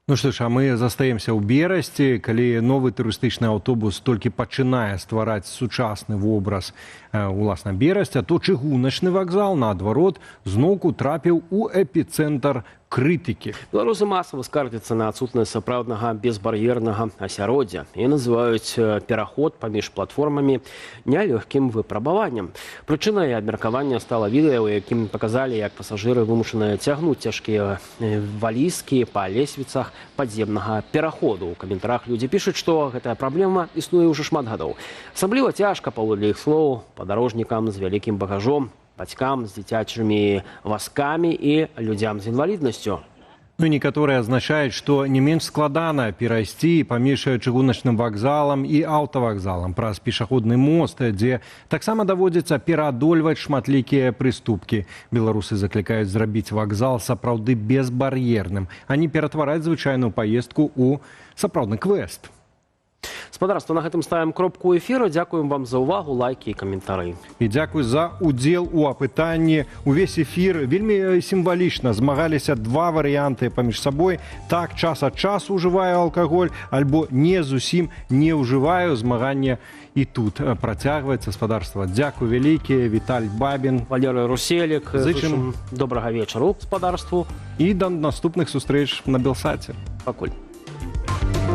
Ну што ж, а мы застаемся ў Берасці, калі новы турыстычны аўтобус толькі пачынае ствараць сучасны вобраз уласна Берасця, то чыгуначны вакзал, наадварот, зноўку трапіў у эпіцэнтр крытыкі. Беларусы масава скардзяцца на адсутнасць сапраўднага безбар'ернага асяроддзя і называюць пераход паміж платформамі нялёгкім выпрабаваннем. Прычынай абмеркавання стала відэа, у якім паказалі, як пасажыры вымушаныя цягнуць цяжкія валізкі па лесвіцах падземнага пераходу. У каментарах людзі пішуць, што гэтая праблема існуе ўжо шмат гадоў. Асабліва цяжка, паводле іх слоў, падарожнікам з вялікім багажом, бацькам з дзіцячымі вазкамі і людзям з інваліднасцю. Ну, некаторыя азначаюць, што не менш складана перайсці паміж чыгуначным вакзалам і аўтавакзалам праз пешаходны мост, дзе таксама даводзіцца пераадольваць шматлікія прыступкі. Беларусы заклікаюць зрабіць вакзал сапраўды безбар'ерным, а не ператвараць звычайную паездку ў сапраўдны квест. Спадарства, на гэтым ставім кропку эфіру. Дзякуем вам за ўвагу, лайкі і каментары. І дзякуй за удзел у апытанні. Увесь эфір вельмі сімвалічна змагаліся два варыянты паміж сабой. Так, час ад часу ўжываю алкаголь, альбо не зусім не ўжываю. Змаганне і тут працягваецца. Спадарства, дзякуй вялікі. Віталь Бабін, Валерый Руселік. Зычым добрага вечару спадарству. І да наступных сустрэч на Белсаце. Пакуль.